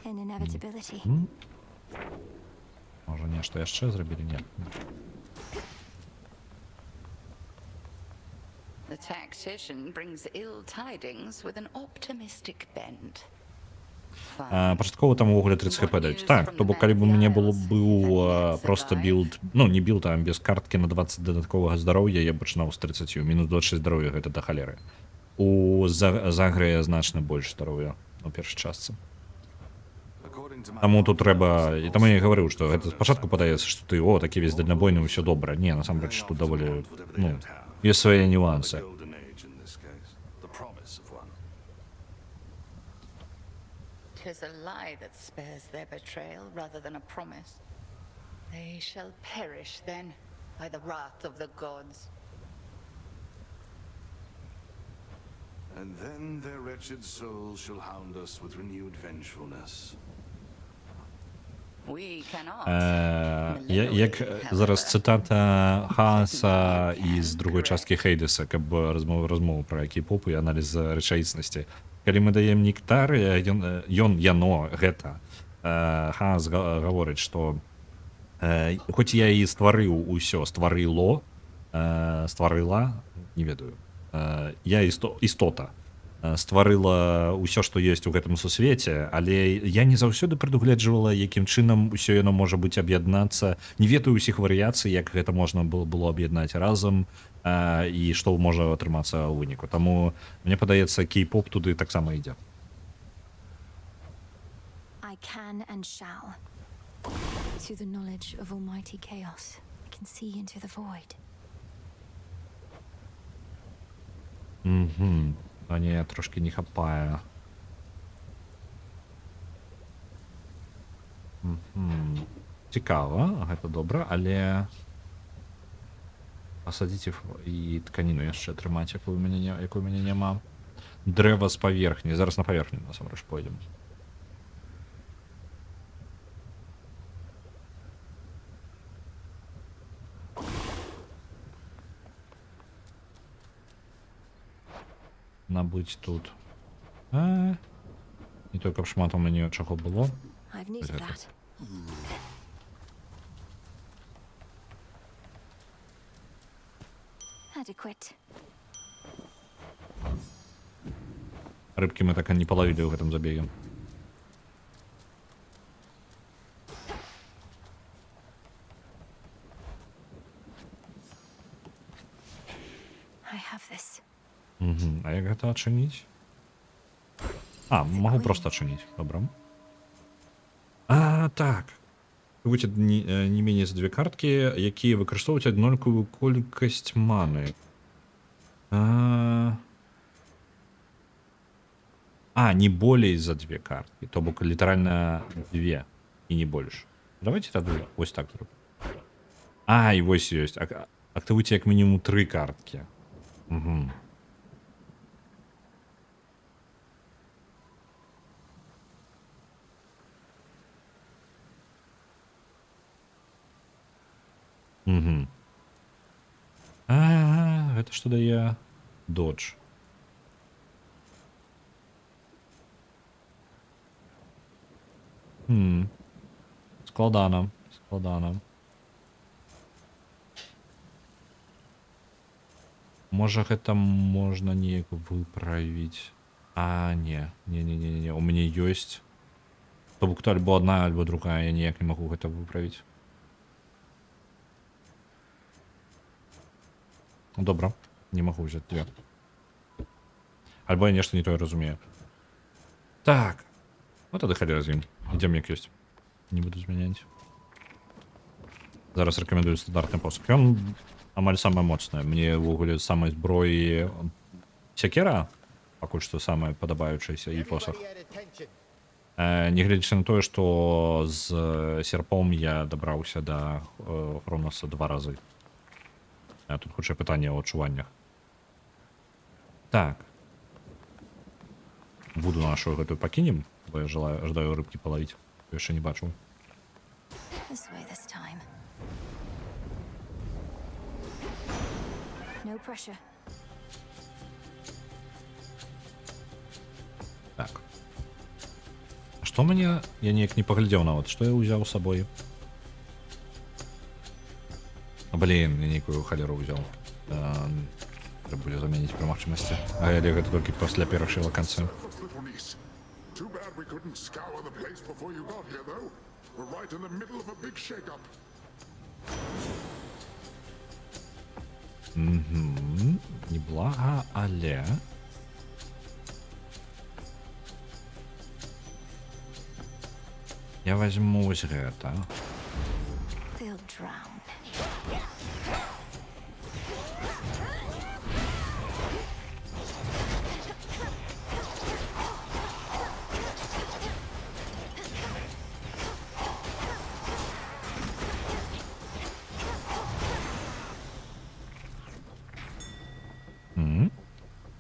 An inevitability. Можа нешта яшчэ зрабілі? Не. The tactician brings ill tidings with an optimistic bend. Пачаткова там увогуле 30 хп даюць. Так, то бок калі б у мяне быў просто білд, ну не білд, а без карткі на 20 дадатковага здароўя, я пачынаў з 30, мінус 26 здароўя, гэта да халеры. У Загрыя значна больш здароўя у першай частцы. Таму тут трэба, і таму я гаварыў, што гэта спачатку падаецца, што ты, о, такі весь дальнабойны, ўсё добра. Не, насамрэч, тут даволі, ну, ёсць свае нюансы. Tis a lie that spares their betrayal rather than a promise. They shall perish then by the wrath of the gods. And then their wretched souls shall hound us with renewed vengefulness. We cannot. Як зараз цитата Хааса із другої частки Хейдеса, каб розмову про кей-поп і аналіз рэчаіснасці. Калі мы даем нектар, яно, гэта, Хаас гаворыць, што хоць я і стварыў усё, стварыла, не ведаю, я істота, стварыла ўсё, што ёсць у гэтым сусвеце, але я не заўсёды прадугледжвала, якім чынам усё яно можа быць аб'яднацца. Не ведаю ўсіх варыяцый, як гэта можна было аб'яднаць разам і што можа атрымацца ў выніку. Таму мне падаецца, кей-поп туды таксама ідзе. I can and shall. Through the knowledge of almighty chaos, I can see into the void. А не, трошки не хапае. Цікава, гэта добра, але пасадзіць і тканіну яшчэ трымаць, якую у мяне няма. Дрэва з паверхні. Зараз на паверхню насамрэч пойдзем. Набыць тут. Не той, каб шмат у мяне чаго было. Рыбкі мы так і не палавілі ў гэтым забеге. А як гэта адчыніць? Магу проста адчыніць, добра. Так. Активуйте не менее за 2 картки, які використовують однакову кількість мани. Не более за 2 картки. То бок літаральна 2 і не больше. Давайте тогда ось так зробимо. І ось ёсць. Активуйте як мінімум 3 картки. Угу. Угу. Гэта што дае додж. Складана. Можа гэта можна неяк выправіць. Не. У мяне ёсць. То бок то альбо одна, альбо другая, я ніяк не магу гэта выправіць. Добра, не магу взяць 2. Альбо я нешта не тое разумею. Так. Вот тады халера з ім. Ідзем як ёсць. Не буду змяняць. Зараз рэкамендую стандартны посох. Ён амаль самая моцная. Мне ўвогуле самай зброі сякера, пакуль што самая падабаючаяся, і посах. Нягледзячы на тое, што з серпом я дабраўся да Хронаса 2 разы. Тут хутчэй пытанне ў адчуваннях. Так. Буду нашу гэтую пакінем, бо я жадаю рыбкі палавіць. Яшчэ не бачыў. This way this time. No pressure. Так. Што мне? Я неяк не паглядзеў нават, што я ўзяў з сабой. Блін, я нейкую халеру ўзяў. Трэба будзе замяніць пры магчымасці. Але гэта толькі пасля першай лакацыі. Too bad we couldn't scour the place before you got here, though. We're right in the middle of a big shake-up. Неблага, але... Я возьму вось гэта. They'll drown.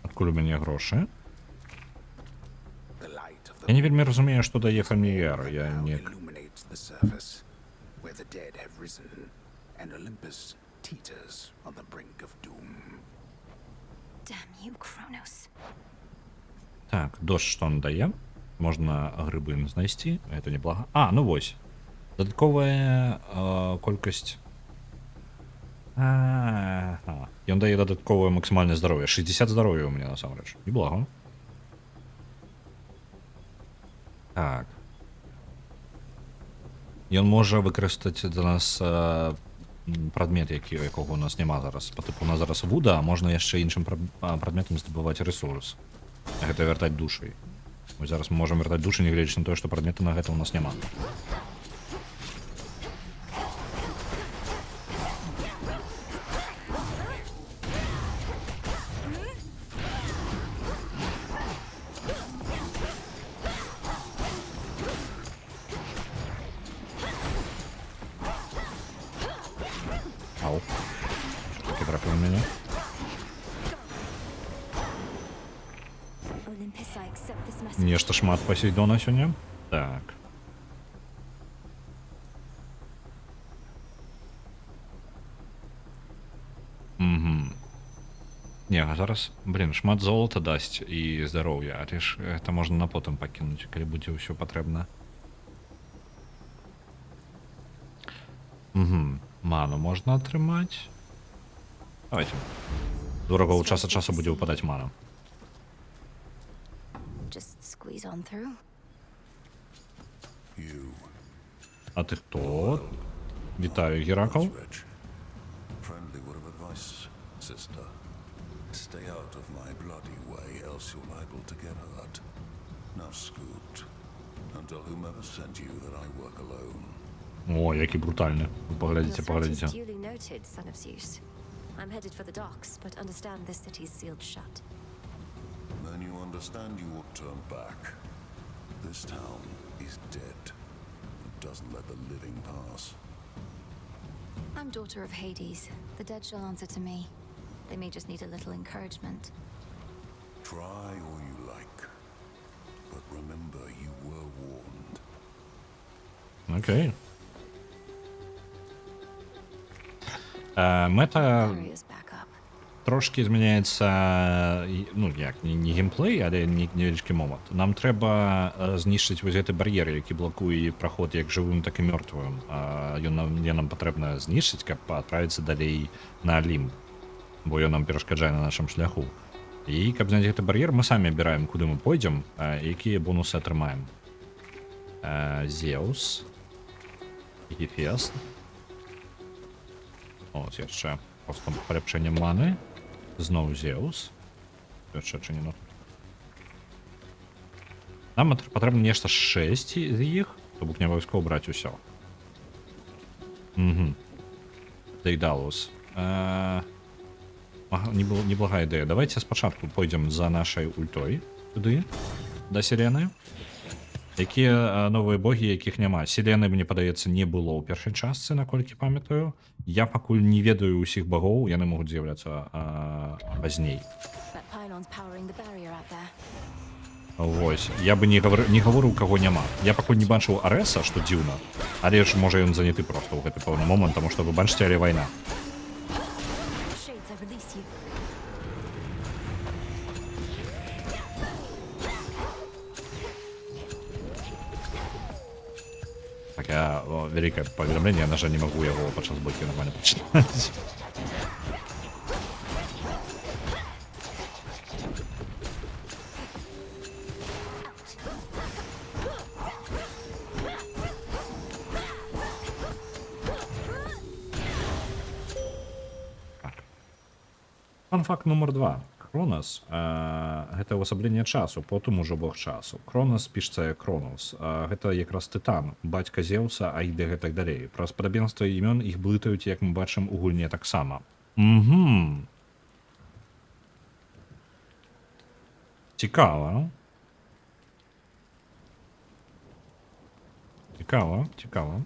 Адкуль у мяне грошы? Я не вельмі разумею, што дае фамільяр. Я не... The surface, where the dead have risen, and Olympus teeters on the brink of doom. Damn you, Kronos. Так, дождь што он дае? Можна грыбы знайсці, это неблага. Ну вось. Дадатковая колькасць. Ён дае дадатковае максімальнае здароўе. 60 здароўя у меня насамрэч. Неблага. Так. Ён можа выкарыстаць для нас прадмет, якога у нас няма зараз. Па тыпу у нас зараз вуда, а можна яшчэ іншым прадметам здабываць рэсурс. Гэта вяртаць душай. Мы зараз мы можам вяртаць душы, нягледзячы на тое, што прадмета на гэта у нас няма. Нешта шмат Посейдона сёння. Так. Не, зараз, блин, шмат золота дасць і здароўя, але ж гэта можна на потым пакінуць, калі будзе ўсё патрэбна. Ману можна атрымаць. Давайте. Дорого час ад часу будзе выпадаць мана. Just squeeze on through. А ты хто? Вітаю, Геракл. Friendly word of advice, sister. Stay out of my bloody way, else you're liable to get hurt. Now scoot, and tell whomever sent you that I work alone. О, які брутальні. Поглядите, Your threat is поглядите. duly noted, son of Zeus. I'm headed for the docks, but understand this city's sealed shut. Then you understand you ought to turn back. This town is dead. It doesn't let the living pass. I'm daughter of Hades. The dead shall answer to me. They may just need a little encouragement. Try all you like. But remember, you were warned. Окей. Мета Barriers back up. трошки змяняецца, ну як, не геймплей, але невялічкі момант. Нам трэба знішчыць вось гэты бар'ер, які блакуе праход як жывым, так і мёртвым. Ён нам патрэбна знішчыць, каб адправіцца далей на Алімп, бо ён нам перашкаджае на нашым шляху. І каб зняць гэты бар'ер, мы самі абіраем, куды мы пойдзем, якія бонусы атрымаем. Зеус, Гефест. От яшчэ просто паляпшэнне маны. Зноў Зеус. Яшчэ адчынено. Нам патрэбна нешта 6 з іх, то бок не абавязкова браць усё. Дейдалус. Неблагая ідэя. Давайте спачатку пойдзем за нашай ультой туды, да Сирены. Якія новыя богі, якіх няма. Селены, мне падаецца, не было ў першай частцы, наколькі памятаю. Я пакуль не ведаю ўсіх багоў, яны могуць з'яўляцца пазней. That pylon's powering the barrier out there. Вось. Я бы не гаварыў, каго няма. Я пакуль не бачыў Арэса, што дзіўна. Але ж, можа, ён заняты проста ў гэты пэўны момант, таму што вы бачыце, але вайна. Shades, I release you. Так, я вялікае паведамленне, я, на жаль, не магу яго падчас бойкі нормально пачынаць. Фан-факт нумар 2. Кронос гэта ўвасабленне часу, потым ужо бог часу. Кронос пішцца як Кронос. Гэта якраз Тытан, бацька Зеуса, Аіды гэтак далей. Праз падабенства імён іх блытаюць, як мы бачым у гульне таксама. Цікава. Цікава.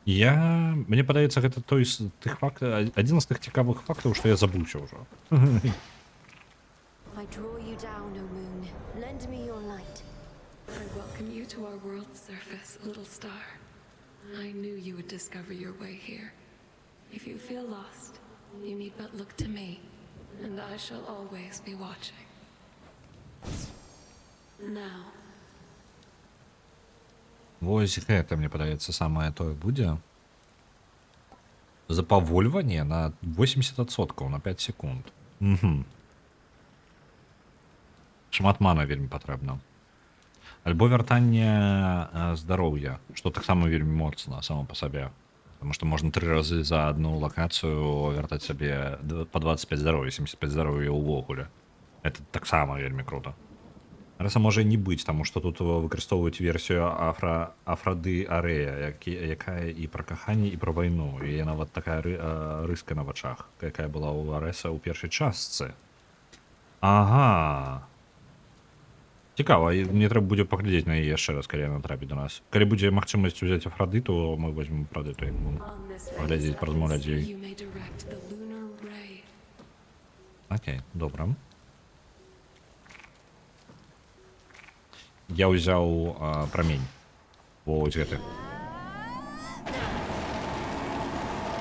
Мне падаецца, гэта той з тых фактаў, адзін з тых цікавых фактаў, што я забыўся ўжо. I draw you down, O moon. Lend me your light. I welcome you to our world's surface, little star. I knew you would discover your way here. If you feel lost, you need but look to me, and I shall always be watching. Now. Вось гэта, мне падаецца, самае тое будзе. Запавольванне на 80%, на 5 секунд. Шмат мана вельмі патрэбна. Альбо вяртанне здароўя, што таксама вельмі моцна само па сабе. Таму што можна 3 разы за адну лакацыю вяртаць сабе па 25 здароўя, 75 здароўя ўвогуле. Это таксама вельмі круто. Раса можа не быць, таму што тут выкарыстоўваюць версію Афрады Арэя, якая і пра каханне, і пра вайну. І нават такая рыска на вачах, якая была ў Арэса ў першай частцы. Ага. Цікава, мне трэба будзе паглядзець на яе яшчэ раз, калі яна трапіць до нас. Калі будзе магчымасць узяць Афрадыту, мы возьмем Афрадыту, як будем паглядзець, паразмаўляць з ёй. Окей, добра. Я ўзяў прамень. Вось гэты.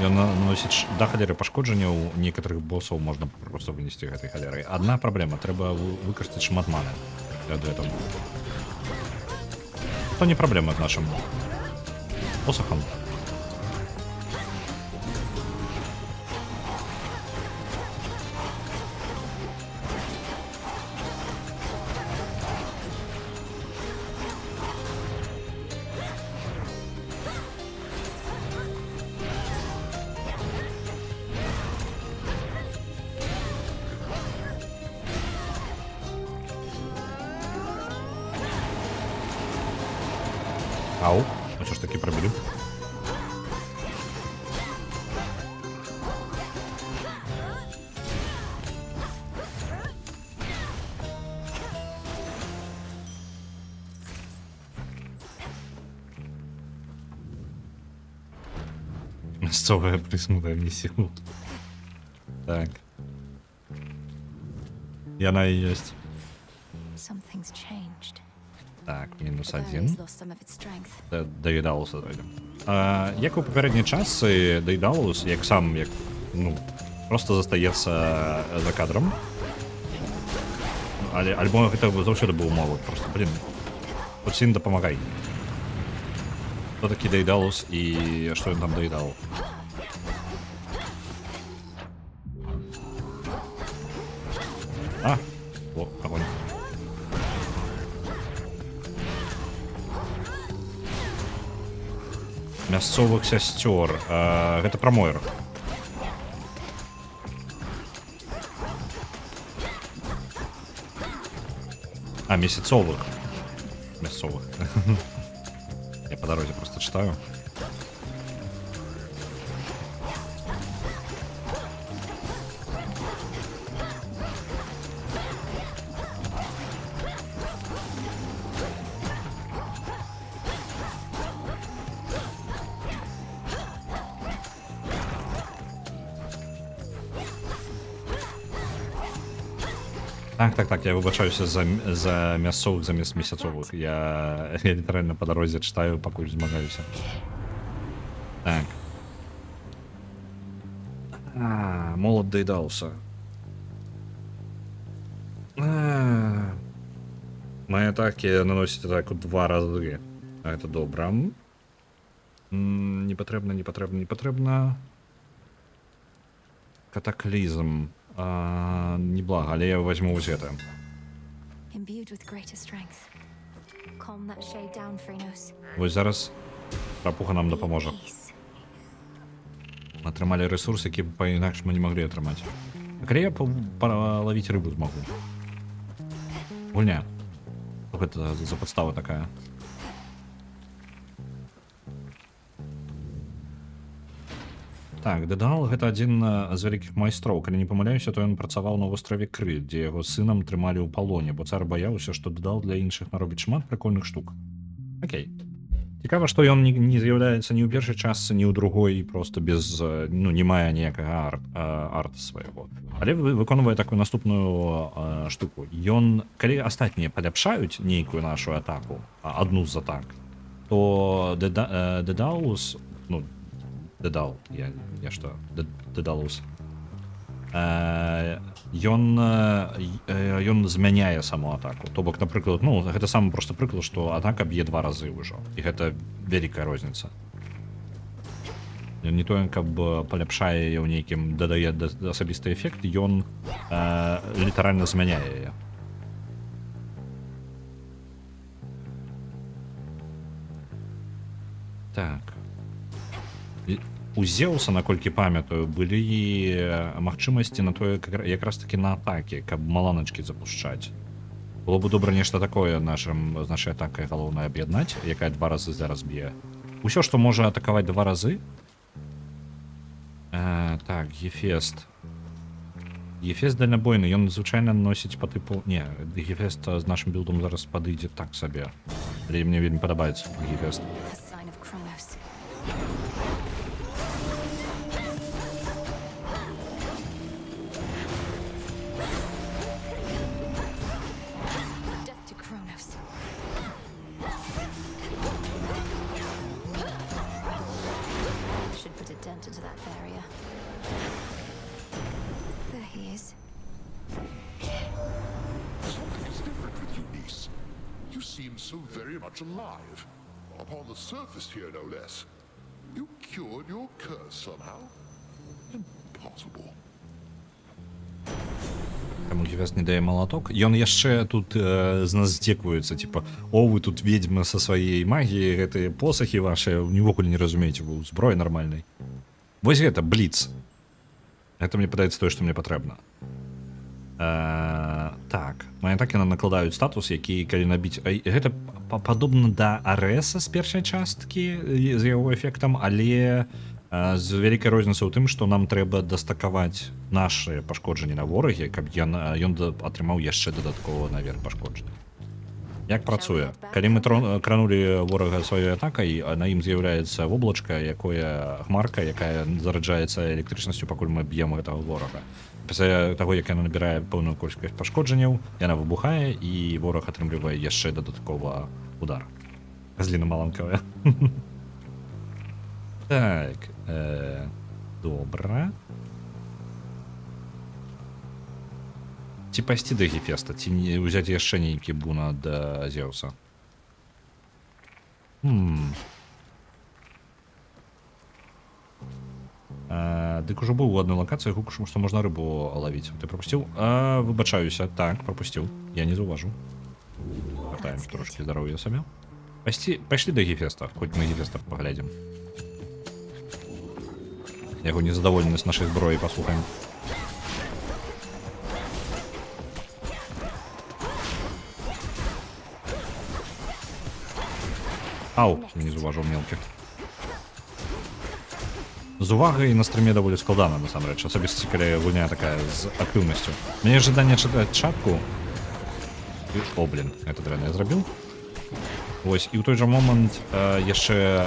Ён наносіць да халеры пашкоджанняў, некаторых босаў можна проста вынесці гэтай халерай. Адна праблема, трэба выкарыстаць шмат маны для гэтага. То не праблема з нашым посохам. Ау, ну що ж таки пробили? Мясцовая прысмутая місіла. Так. Яна і ёсць. Something's changed. Так, мінус The 1. berry's lost some of its strength. Дейдалуса дойдем. Як у попередній часі, Дейдалус, як сам, як, ну, просто застається за кадром. Альбо гэта заўсёды быў молод, просто, блин, Пуцін дапамагай. Хто такі Дейдалус і што ён там даедал? О, огонь. Мясцовых сясцёр. Гэта пра Мойр. Месяцовых. Мясцовых. Я по дороге просто читаю. Так, я вибачаюся за мясцовых замест месяцовых. Я літаральна по дорозі читаю, пакуль змагаюся. Так. Молот Дейдалуса. Мои атаки наносят атаку 2 разы. Это добра. Не потребно. Катаклизм. Неблага, але я возьму вот это. Imbued with greater strength. Calm that shade down, Phrynos. Вось зараз прапуха нам дапаможа. Атрымалі ресурс, які па-інакш мы не маглі атрымаць. Калі я палавіць рыбу змагу. Гульня. Гэта за падстава такая. Так, Дэдал гэта адзін з вялікіх майстроў. Калі не памыляюся, то ён працаваў на востраве Крыт, дзе яго сынам трымалі ў палоне, бо цар баяўся, што Дэдал для іншых наробіць шмат прикольных штук. Окей. Цікава, што ён не з'яўляецца ні ў першай частцы, ні ў другой, просто без, ну, не мае ніякага арта свайго. Але выконвае такую наступную штуку. Ён, калі астатнія паляпшаюць нейкую нашу атаку, адну з атак, то Дэдалус, ну, Дэдал, я што? Дэдалус. Ён змяняе саму атаку. То бок, напрыклад, ну, гэта самы просты прыклад, што атака б'е 2 разы ўжо. І гэта вялікая розніца. Ён не тое, каб паляпшае яе ў нейкім, дадае асабісты эфект, ён літаральна змяняе яе. Так. У Зеуса, наколькі памятаю, былі магчымасці на тое, якраз такі на атакі, каб маланачкі запушчаць. Было бы добра нешта такое з нашай атакай галоўнай аб'яднаць, якая 2 разы зараз б'е. Усё, што можа атакаваць 2 разы. Так, Гефест. Гефест дальнабойны, ён звычайна носіць па тыпу... Не, Гефест з нашым білдом зараз падыдзе так сабе. Але мне вельмі падабаецца Гефест. Into that barrier. There he is. Something is different with you, niece. You seem so very much alive. Upon the surface here, no less. You cured your curse somehow? Impossible. Каму Гефест не дае малаток. Ён яшчэ тут з нас здзекуецца, типа, о, вы тут ведьмы са сваёй магіяй, гэтыя посахі вашыя, нівогуле не разумееце, вы ў зброі нармальнай. Вось гэта, бліц. Гэта мне падаецца тое, што мне патрэбна. Так, мои атакі накладаюць статус, які, калі набіць... Гэта падобна да Арэса з першай часткі, з яго эфектам, але з вялікай розніцай у тым, што нам трэба дастакаваць нашы пашкоджанні на ворагі, каб ён атрымаў яшчэ дадаткова наверх пашкоджанні. Як працуе? Калі мы кранулі ворага сваёй атакай, на ім з'яўляецца воблачка, якое хмарка, якая зараджаецца электрычнасцю, пакуль мы б'ем гэтага ворага. Пасля таго, як яна набірае пэўную колькасць пашкоджанняў, яна выбухае, і вораг атрымлівае яшчэ дадаткова удар. Казліна маланкавая. Так, добра. Ці пайсці да Гефеста, ці не ўзяць яшчэ нейкі буна да Зеуса? Дык ужо быў у адной лакацыі, гукаю, што можна рыбу лавіць. Ты прапусціў? Выбачаюся, так, прапусціў. Я не заўважу. Хватаем трошкі здароўя сабе. Пайшлі да Гефеста, хоць мы Гефеста паглядзім. Яго незадаволенасць нашай зброі паслухаем. Ау, не заўважыў мелкіх. З увагай на стрыме даволі складана, насамрэч. Асабіста цікавая гульня такая з актыўнасцю. Мне жаданне чытаць чатку. О, блин, это дрэнна я зрабіў. Вось, і ў той жа момант яшчэ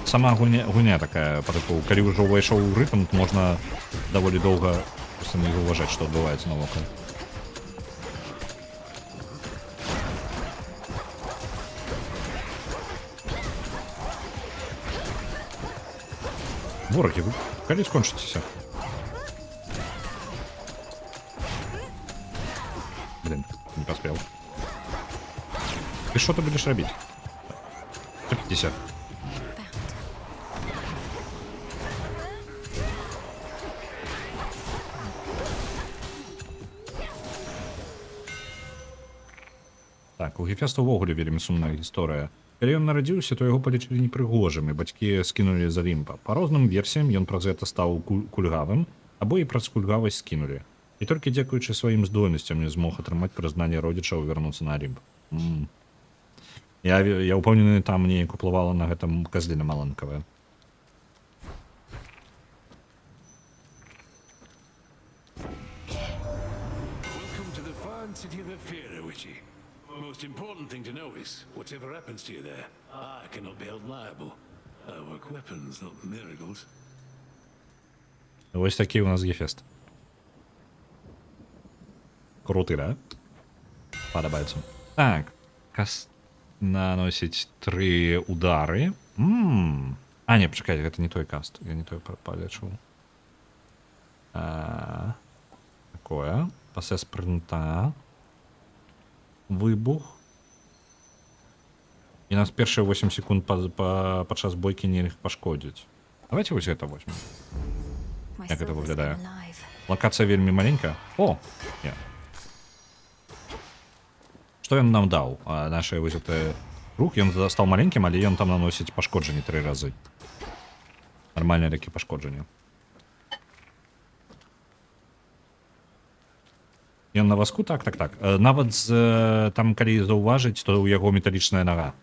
сама гульня такая, калі ўжо ўвайшоў у рытм, то можна даволі доўга проста не заўважаць, што адбываецца навокал. Вораги, вы калі скончыцеся? Блин, не поспел. Ты что ты будешь робить? 150. Так, у Гефеста ўвогуле вельмі сумная гісторыя. Калі ён нарадзіўся, то яго палічылі непрыгожым, і бацькі скінулі з Алімпа. Па розным версіям ён праз гэта стаў кульгавым, або і праз кульгавасць скінулі. І толькі дзякуючы сваім здольнасцям не змог атрымаць прызнанне родзічаў і вярнуцца на Алімп. Я ўпэўнены, там неяк уплывала на гэтым казліна маланкавая. Most important thing to know is, whatever happens to you there, I cannot be held liable. I work weapons, not miracles. Ось такий у нас Гефест. Круты, да? Подобается. Так, каст наносить 3 удары. А, не, почекайте, это не той каст. Я не той полечу. Такое. Пассе спринта. Выбух. І нас першыя 8 секунд падчас бойкі не іх пашкодзіць. Давайте вось гэта возьмем. Як гэта выглядае? Лакацыя вельмі маленькая. О! Не. Што ён нам даў? Нашы вось гэты рух, ён стаў маленькім, але ён там наносіць пашкоджанні 3 разы. Нармальныя такі пашкоджанні. Ён на васку? Так. Нават там, калі заўважыць, то ў яго металічная нага.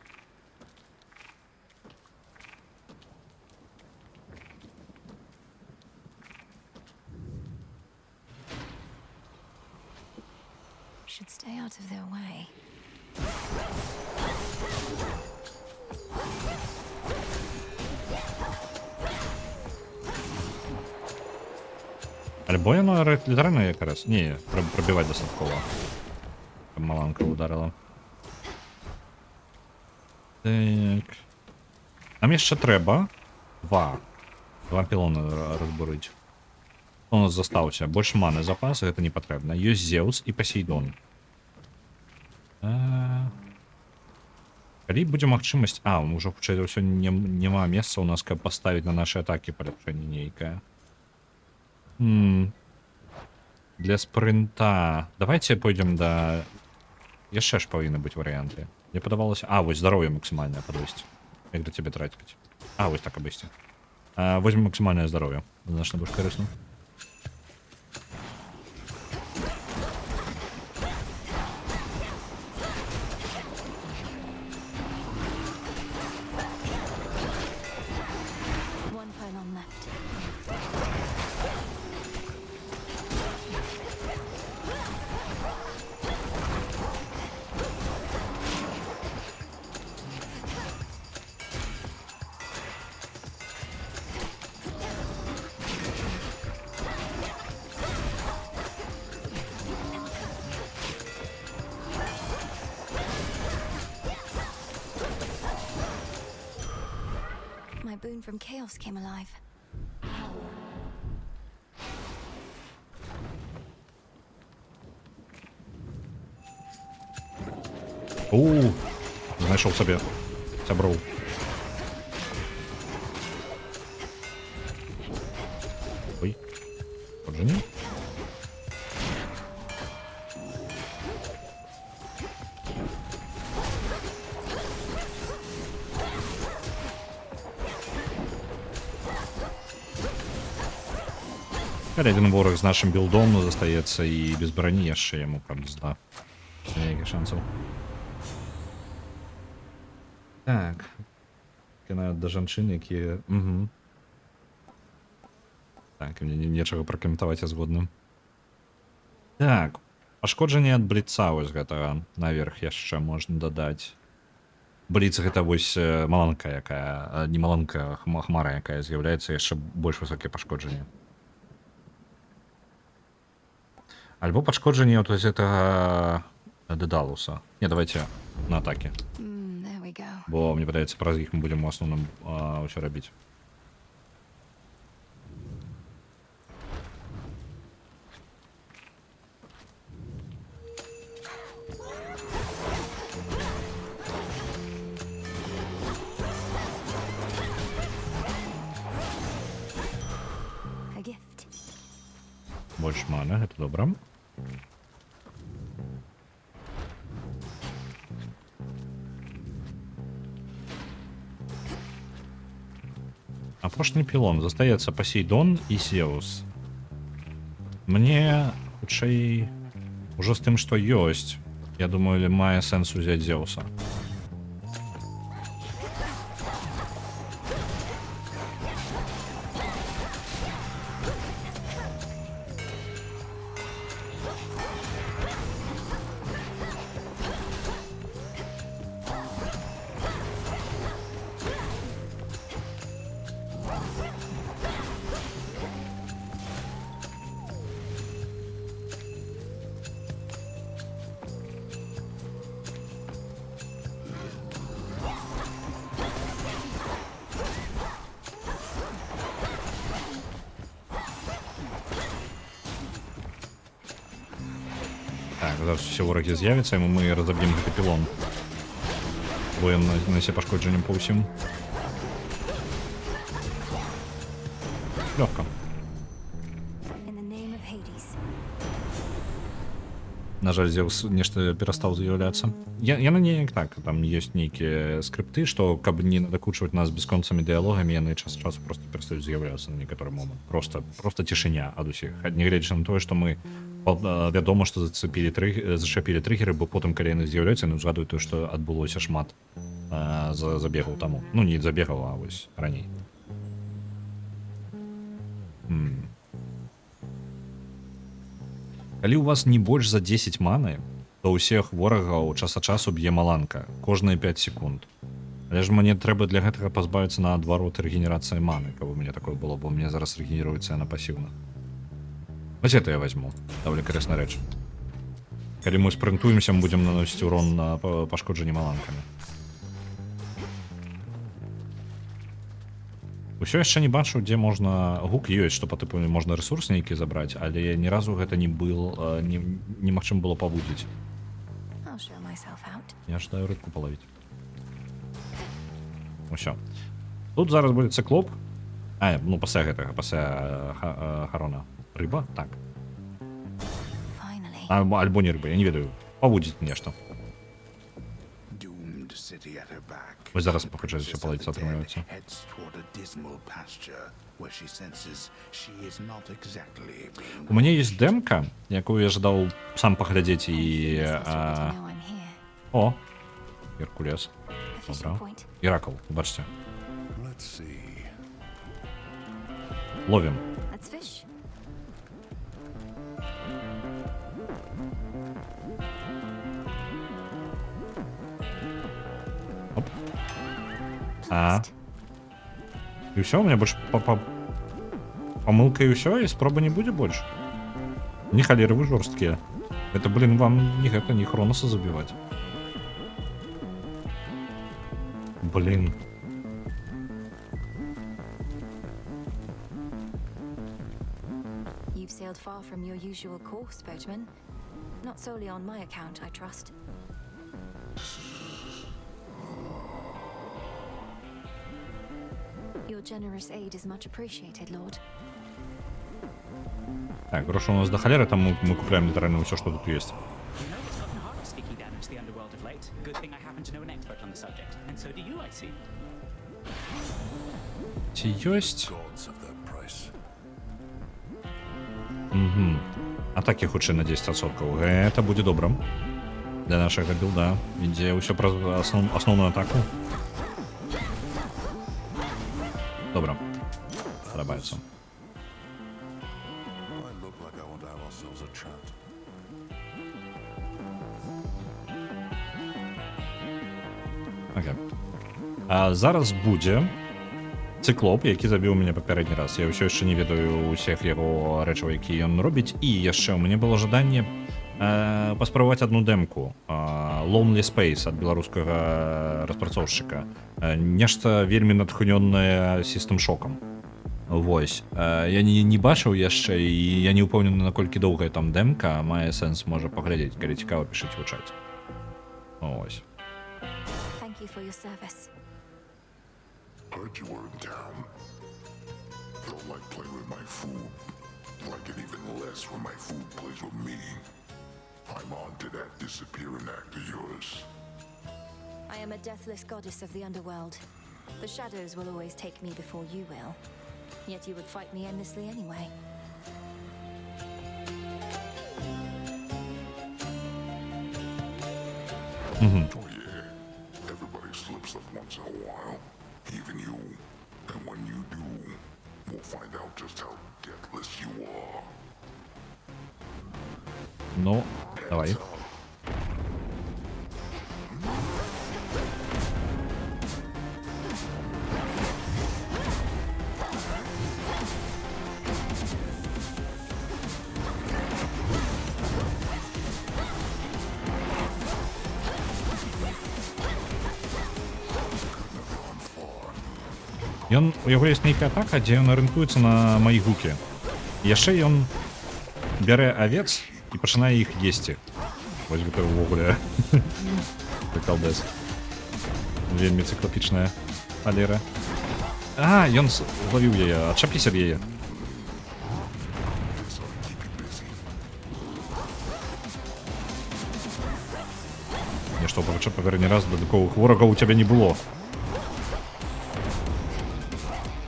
Should stay out of their way. Альбо яно літаральна якраз. Ні, пробівати дастаткова. Там маланка ударила. Так. Нам яшчэ трэба 2 пілоны разбурыць. У нас застаўся больш маны запас, гэта не патрэбна. Ёсць Зеус і Пасейдон. Калі будзе магчымасць... ўжо хутчэй за ўсё няма месца ў нас, каб паставіць на нашы атакі паляпшэнне нейкае. Для спринта... Давайте пойдем да... Яшчэ ж павінны быць варыянты. Мне падавалася... вось здароўе максімальнае падвесці. Як да цябе траціць. Вось так абысці. Возьмем максімальнае здароўе. Значна больш карысна. came from chaos came alive. Знайшов собі сябру. Ой, отже ні. Один ворог з нашим білдом застається і без броні яшчэ яму, правда, зда. Ніяких шансів. Так. Кінаю до жанчын, які... Угу. Так, мне нечага пракаментаваць, я згодны. Так. Пашкоджанне ад бліца вось гэтага наверх яшчэ можна дадаць. Бліц гэта вось маланка, якая... Не маланка, хмара, якая з'яўляецца яшчэ больш высокія пашкоджанні. Альбо пашкоджанне от гэтага Дедалуса. Не, давайте на атаке. Бо, мне падаецца, праз іх мы будзем у асноўным ўсё рабіць. Больш мана, гэта добра. Апошні пілон. Застаецца Пасейдон і Зеус. Мне хутчэй ужо з тым, што ёсць, я думаю, мае сэнс узяць Зеуса. Так, зараз все вороги з'явяцца, і мы разоб'ем гэты пілон. Бо ён насе пашкоджаннем по ўсім. Лёгка. На жаль, Зеус нешта перастаў з'яўляцца. Яны неяк так, там ёсць нейкія скрипты, што каб не надакучваць нас бесконцамі дыялогамі, яны час ад часу просто перастаюць з'яўляцца на некаторы момант. Просто цішыня ад усіх. Нягледзячы на тое, што мы вядома, што зачапілі трыггеры, бо потым, калі яны з'яўляюцца, яны згадваюць тое, што адбылося шмат забегаў таму. Ну, не забегаў, а вось раней. Калі у вас не больш за 10 маны, то ўсіх ворагаў час ад часу б'е маланка, кожныя 5 секунд. Але ж мне трэба для гэтага пазбавіцца наадварот рэгенерацыі маны, каб у мяне такое было, бо мне зараз рэгенеруецца яна пасіўна. Вось это я возьму. Даволі карысная рэч. Калі мы спрынтуемся, мы будзем наносіць урон на пашкоджанне маланкамі. Усё яшчэ не бачу, дзе можна... Гук ёсць, што па тыпу можна рэсурс нейкі забраць, але ні разу гэта не был... Немагчыма было павудзіць. Я жадаю рыбку палавіць. Усё. Тут зараз будзе цыклоп. Ну, пасля гэтага, пасля Харона. Рыба? Так. Альбо не рыба, я не ведаю. Павудзіць нешта. Вось зараз пахаджаюць усё палавіць атрымліваецца. У мяне ёсць дэмка, якую я жадаў сам паглядзець і... О! Геркулес. Добра. Іракл, бачце. Ловім. Оп. І ўсё, у меня больш памылка і ўсё, і спроба не будзе больш. Не халеры вы жорсткія. Это, блин, вам не гэта, не Хроноса забіваць. Блин. sailed far from your usual course, boatman. Not solely on my account, I trust. Your generous aid is much appreciated, Lord. Так, гроши у нас до холеры, там мы купляем литерально все, что тут есть. You know, it's gotten hard to sticky damage the underworld of late. Good thing I happen to know an expert on the subject. And so do you, I see. Есть. Gods have their price. Угу. Атаки худшие на 10%. Это будет добрым. Для нашего билда. Ідзе ўсё пра основную атаку. Добра. Подобаецца. I look like I want to have ourselves a chat. Окей. А зараз будзе цыклоп, які забіў мяне папярэдні раз. Я ўсё яшчэ не ведаю ўсіх яго рэчаў, які ён робіць. І яшчэ ў мяне было жаданне паспрабаваць одну дэмку. Lonely Space ад беларускага распрацоўшчыка. Нешта вельмі натхнёнае System Shock'ам. Вось. Я не бачыў яшчэ, і я не ўпэўнены, наколькі доўгая там дэмка. Мае сэнс, можа, паглядзець. Калі цікава, пішыце ў чаце. Ось. Thank you for your service. Heard you were in town. Don't like playing with my food. Like it even less when my food plays with me. I'm on to that disappearing act of yours. I am a deathless goddess of the underworld. The shadows will always take me before you will. Yet you would fight me endlessly anyway. Oh yeah, everybody slips up once in a while. Even you. And when you do, we'll find out just how deathless you are. Ну, давай. Ён, у яго ёсць нейкая атака, дзе ён арыентуецца на маі гукі. Яшчэ ён бярэ авец і пачынае іх есці. Вось гэта ўвогуле прыкалдэс. Вельмі цыклапічная халера. А, ён злавіў яе, адчапіся ад яе. Я што, папярэдні раз дадатковых ворагаў у цябе не было.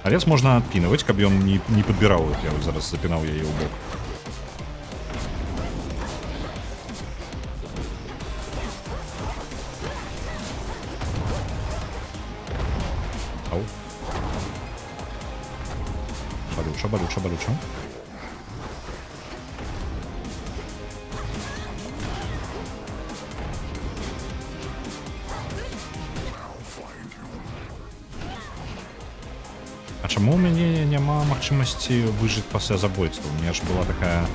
Авец можна адпінаваць, каб ён не падбіраў іх. Я вось зараз запінаў яе ў бок. Ау. Балюча. А чаму ў мяне няма магчымасці выжыць пасля забойства? У мяне ж была такая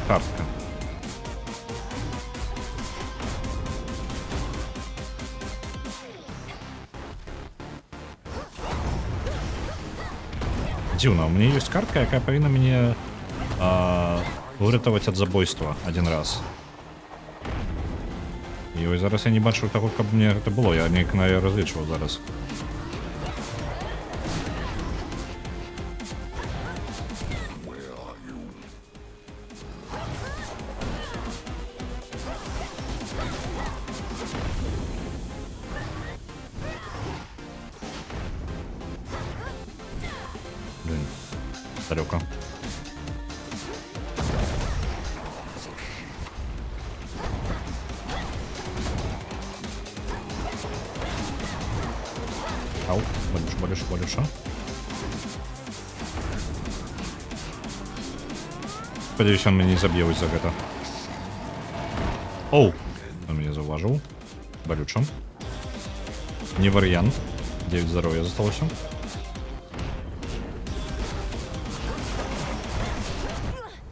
картка. Дзіўна, у мяне ёсць картка, якая павінна мяне выратаваць ад забойства адзін раз. І вось зараз я не бачу таго, каб мне гэта было. Я неяк на яе разлічваў зараз. Блин, далеко. Ау, балюша. Спадзяюсь, он мяне не заб'е вось за гэта. Оу, он мяне заўважыў. Балюча. Не варыянт. 9 здоровья засталося.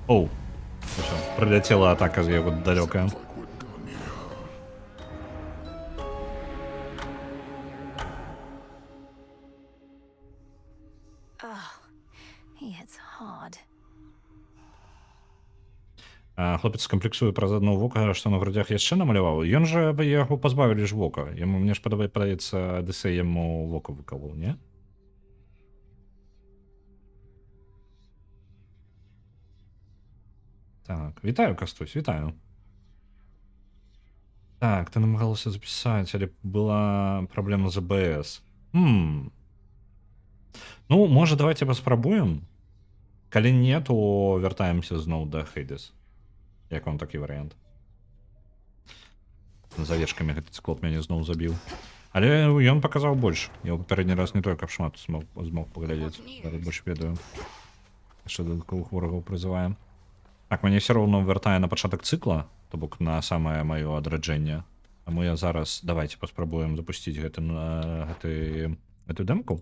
Оу. Всё, прилетела атака з яго далёкая. It's hard. Хлопец камплексуе праз адно вока, што на грудях яшчэ намаляваў. Ён жа яго пазбавілі ж вока. Яму мне ж падаецца, Адысей яму вока выкалоў, не? Так, вітаю, Кастусь, вітаю. Так, ты намагалася запісаць, але была праблема з АБС. Ну, можа, давайте паспрабуем. Калі не, то вяртаемся зноў да Хейдес. Як вам такі варыянт? За вечкамі гэты цыклоп мяне зноў забіў. Але ён паказаў больш. Я ў папярэдні раз не той, каб шмат змог паглядзець. Зараз больш ведаю. Яшчэ дадатковых ворагаў прызываем. Так, мяне все роўно вяртае на пачатак цыкла, то бок на самае маё адраджэнне. Таму я зараз давайте паспрабуем запусціць гэтую дэмку.